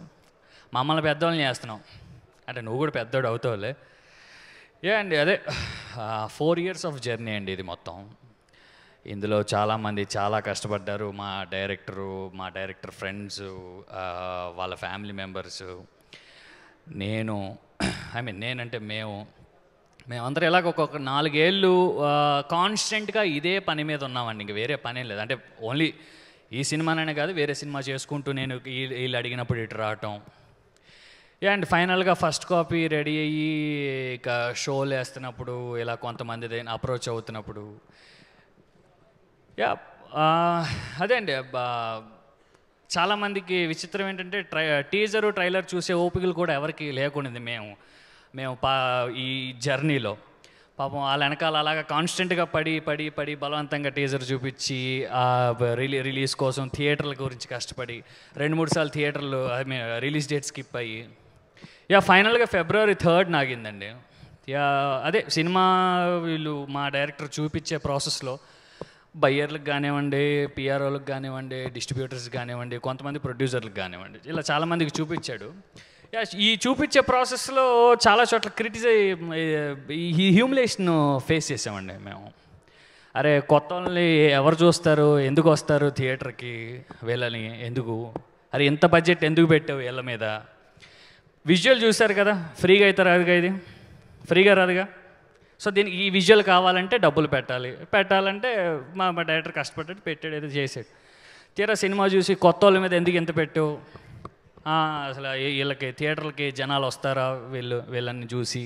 మమ్మల్ని పెద్దవాళ్ళని చేస్తున్నావు అంటే నువ్వు కూడా పెద్దోడు అవుతావులే. అండి అదే 4 years ఆఫ్ జర్నీ అండి ఇది మొత్తం. ఇందులో చాలామంది చాలా కష్టపడ్డారు. మా డైరెక్టర్ ఫ్రెండ్స్, వాళ్ళ ఫ్యామిలీ మెంబర్స్, నేనంటే మేమందరం ఇలాగ ఒక్కొక్క 4 ఏళ్ళు కాన్స్టెంట్గా ఇదే పని మీద ఉన్నామండి. ఇంక వేరే పని లేదు. అంటే ఓన్లీ ఈ సినిమానైనా కాదు, వేరే సినిమా చేసుకుంటూ నేను వీళ్ళు అడిగినప్పుడు ఇటు రావటం. అండ్ ఫైనల్గా ఫస్ట్ కాపీ రెడీ అయ్యి ఇక షోలు వేస్తున్నప్పుడు ఇలా కొంతమంది అప్రోచ్ అవుతున్నప్పుడు అదే అండి. చాలామందికి విచిత్రం ఏంటంటే టీజరు ట్రైలర్ చూసే ఓపికలు కూడా ఎవరికి లేకుండింది. మేము ఈ జర్నీలో పాపం వాళ్ళ వెనకాల అలాగా కాన్స్టెంట్గా పడి బలవంతంగా టీజర్ చూపించి రిలీజ్ కోసం థియేటర్ల గురించి కష్టపడి 2-3 సార్లు థియేటర్లు రిలీజ్ డేట్ స్కిప్ అయ్యి ఫైనల్గా February 3rd నాగిందండి. అదే సినిమా వీళ్ళు మా డైరెక్టర్ చూపించే ప్రాసెస్లో బయ్యర్లకు కానివ్వండి, పిఆర్ఓలకు కానివ్వండి, డిస్ట్రిబ్యూటర్స్ కానివ్వండి, కొంతమంది ప్రొడ్యూసర్లకు కానివ్వండి, ఇలా చాలామందికి చూపించాడు. ఈ చూపించే ప్రాసెస్లో చాలా చోట్ల ఈ హ్యూమిలేషన్ ఫేస్ చేసామండి మేము. అరే కొత్త వాళ్ళని ఎవరు చూస్తారు, ఎందుకు వస్తారు థియేటర్కి, వీళ్ళని ఎందుకు, అరే ఇంత బడ్జెట్ ఎందుకు పెట్టావు వీళ్ళ మీద, విజువల్ చూశారు కదా, ఫ్రీగా అయితే రాదుగా, ఇది ఫ్రీగా రాదుగా. సో దీనికి ఈ విజువల్ కావాలంటే డబ్బులు పెట్టాలంటే మా డైరెక్టర్ కష్టపడ్డాడు, పెట్టాడు, ఏదో చేసాడు. తీరా సినిమా చూసి కొత్త వాళ్ళ మీద ఎందుకు ఎంత పెట్టావు, అసలు వీళ్ళకి థియేటర్లకి జనాలు వస్తారా వీళ్ళని చూసి.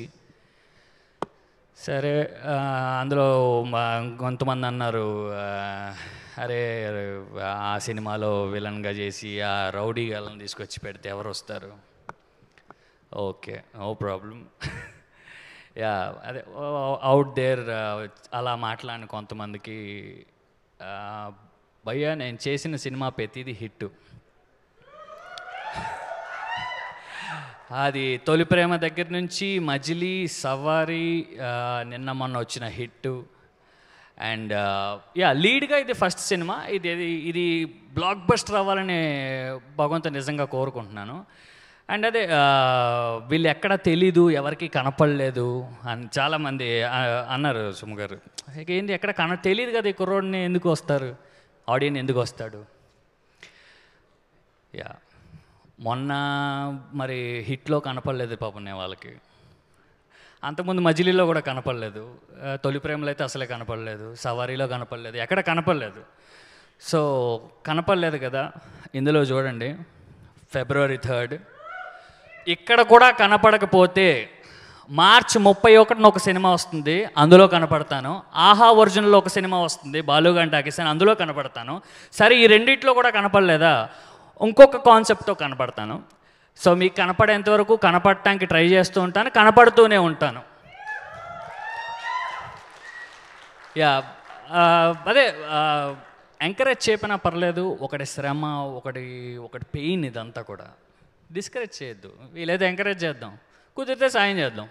సరే, అందులో కొంతమంది అన్నారు, అరే ఆ సినిమాలో విలన్గా చేసి ఆ రౌడీ గాళ్ళని తీసుకొచ్చి పెడితే ఎవరు వస్తారు. Okay, no problem. యా, అదే అవుట్ దేర్ అలా మాట్లాడిన కొంతమందికి, భయ్యా నేను చేసిన సినిమా ప్రతిది హిట్. అది తొలి ప్రేమ దగ్గర నుంచి మజిలీ, సవారీ, నిన్న మొన్న వచ్చిన హిట్. అండ్ యా, లీడ్గా ఇది ఫస్ట్ సినిమా. ఇది బ్లాక్ బస్టర్ అవ్వాలని భగవంతుడు నిజంగా కోరుకుంటున్నాను. అండ్ అదే వీళ్ళు ఎక్కడ తెలీదు, ఎవరికి కనపడలేదు అని చాలామంది అన్నారు. సుమ గారు, ఏంటి ఎక్కడ తెలియదు కదా, ఈ కుర్రోడిని ఎందుకు వస్తారు, ఆడియన్స్ ఎందుకు వస్తాడు. యా, మొన్న మరి హిట్లో కనపడలేదు పాపం వాళ్ళకి, అంతకుముందు మజిలీలో కూడా కనపడలేదు, తొలి ప్రేమలో అయితే అసలే కనపడలేదు, సవారీలో కనపడలేదు, ఎక్కడ కనపడలేదు. సో కనపడలేదు కదా, ఇందులో చూడండి February 3rd ఇక్కడ కూడా కనపడకపోతే March 31న ఒక సినిమా వస్తుంది, అందులో కనపడతాను. ఆహా ఒరిజినల్లో ఒక సినిమా వస్తుంది, బాలుగాని టాకీస్ అని, అందులో కనపడతాను. సరే, ఈ రెండిట్లో కూడా కనపడలేదా, ఇంకొక కాన్సెప్ట్తో కనపడతాను. సో మీకు కనపడేంత వరకు కనపడటానికి ట్రై చేస్తూ ఉంటాను, కనపడుతూనే ఉంటాను. యా, అదే ఎంకరేజ్ చేయకపోయినా పర్లేదు, ఒకటి శ్రమ, ఒకటి పెయిన్, ఇదంతా కూడా డిస్కరేజ్ చేయొద్దు. వీలైతే ఎంకరేజ్ చేద్దాం, కుదిరితే సాయం చేద్దాం.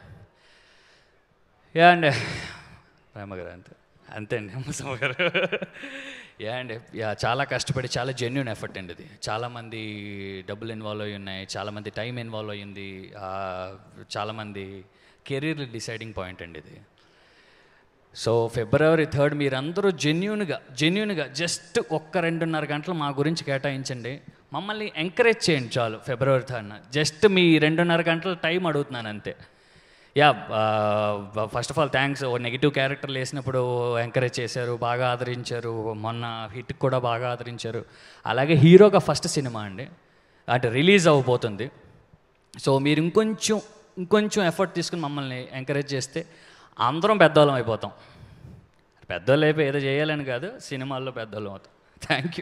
యా అండి, ప్రేమగారు అంతే అండి, ముసమ్మ గారు. యా అండి, యా చాలా కష్టపడి, చాలా జెన్యూన్ ఎఫర్ట్ అండి ఇది. చాలామంది డబ్బులు ఇన్వాల్వ్ అయ్యి ఉన్నాయి, చాలామంది టైం ఇన్వాల్వ్ అయ్యింది, చాలామంది కెరీర్ డిసైడింగ్ పాయింట్ అండి ఇది. సో February 3rd మీరందరూ జెన్యూన్గా జస్ట్ 1-2.5 గంటలు మా గురించి కేటాయించండి, మమ్మల్ని ఎంకరేజ్ చేయండి చాలు. February 3rd జస్ట్ మీ 2.5 గంటల టైం అడుగుతున్నాను అంతే. Yeah, first of all thanks. Negative క్యారెక్టర్లు వేసినప్పుడు ఎంకరేజ్ చేశారు, బాగా ఆదరించారు, మొన్న హిట్కి కూడా బాగా ఆదరించారు. అలాగే హీరోగా ఫస్ట్ సినిమా అండి, అంటే రిలీజ్ అవ్వబోతుంది. సో మీరు ఇంకొంచెం ఎఫర్ట్ తీసుకుని మమ్మల్ని ఎంకరేజ్ చేస్తే అందరం పెద్దవాళ్ళం అయిపోతాం. పెద్దవాళ్ళు అయిపోయి ఏదో చేయాలని కాదు, సినిమాల్లో పెద్దవాళ్ళం అవుతాం. Thank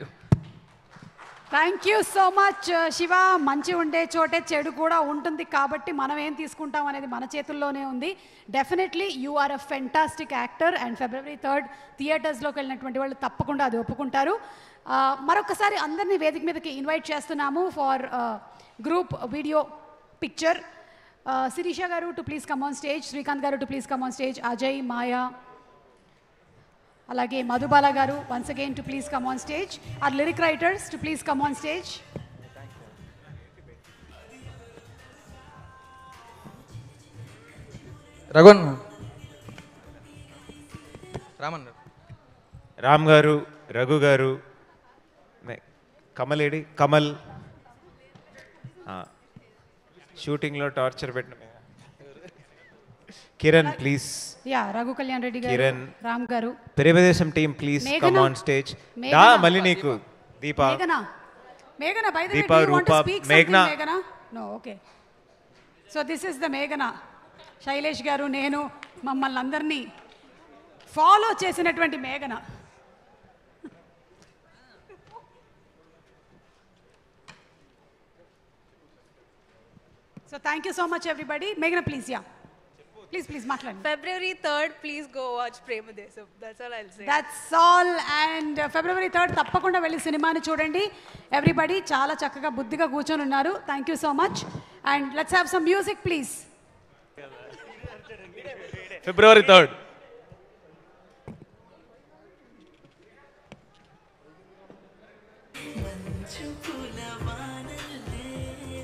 you so much Shiva. మంచి ఉండే చోటే చెడు కూడా ఉంటుంది, కాబట్టి మనం ఏం తీసుకుంటాం అనేది మన చేతుల్లోనే ఉంది. Definitely you are a fantastic actor. And February 3rd థియేటర్స్లోకి వెళ్ళినటువంటి వాళ్ళు తప్పకుండా అది ఒప్పుకుంటారు. మరొకసారి అందరినీ వేదిక మీదకి ఇన్వైట్ చేస్తున్నాము for group video picture. Sirisha garu to please come on stage, Srikanth garu to please come on stage, Ajay, Maya, అలాగే Madhubala garu once again too please come on stage, our lyric writers too please come on stage. Ram garu, Raghu garu, Kamal ఏడి, కమల్ షూటింగ్లో టార్చర్ పెట్టిన Kiran please. Yeah, Raghu Kalyan Reddy garu, Kiran, Ram garu, Premadesam team please come on stage. మళ్ళీ నీకు దీపా, మేఘనా, by the way Deepa, do you want to Roopa, speak మేఘనా. Something? మేఘనా, no, okay. So this is the మేఘనా. శైలేష్ గారు, నేను, మమ్మల్ని అందరినీ ఫాలో చేసినటువంటి మేఘనా. So thank you so much everybody. Meghna, please, yeah. Please, మాట్లాడండి. February 3rd, please go watch Premadesam. That's all I'll say. That's all. And February 3rd తప్పకుండా వెళ్ళి సినిమాని చూడండి. Everybody చాలా చక్కగా బుద్ధిగా కూర్చొని ఉన్నారు. Thank you so much. And let's have some music, please. February 3rd. మంచు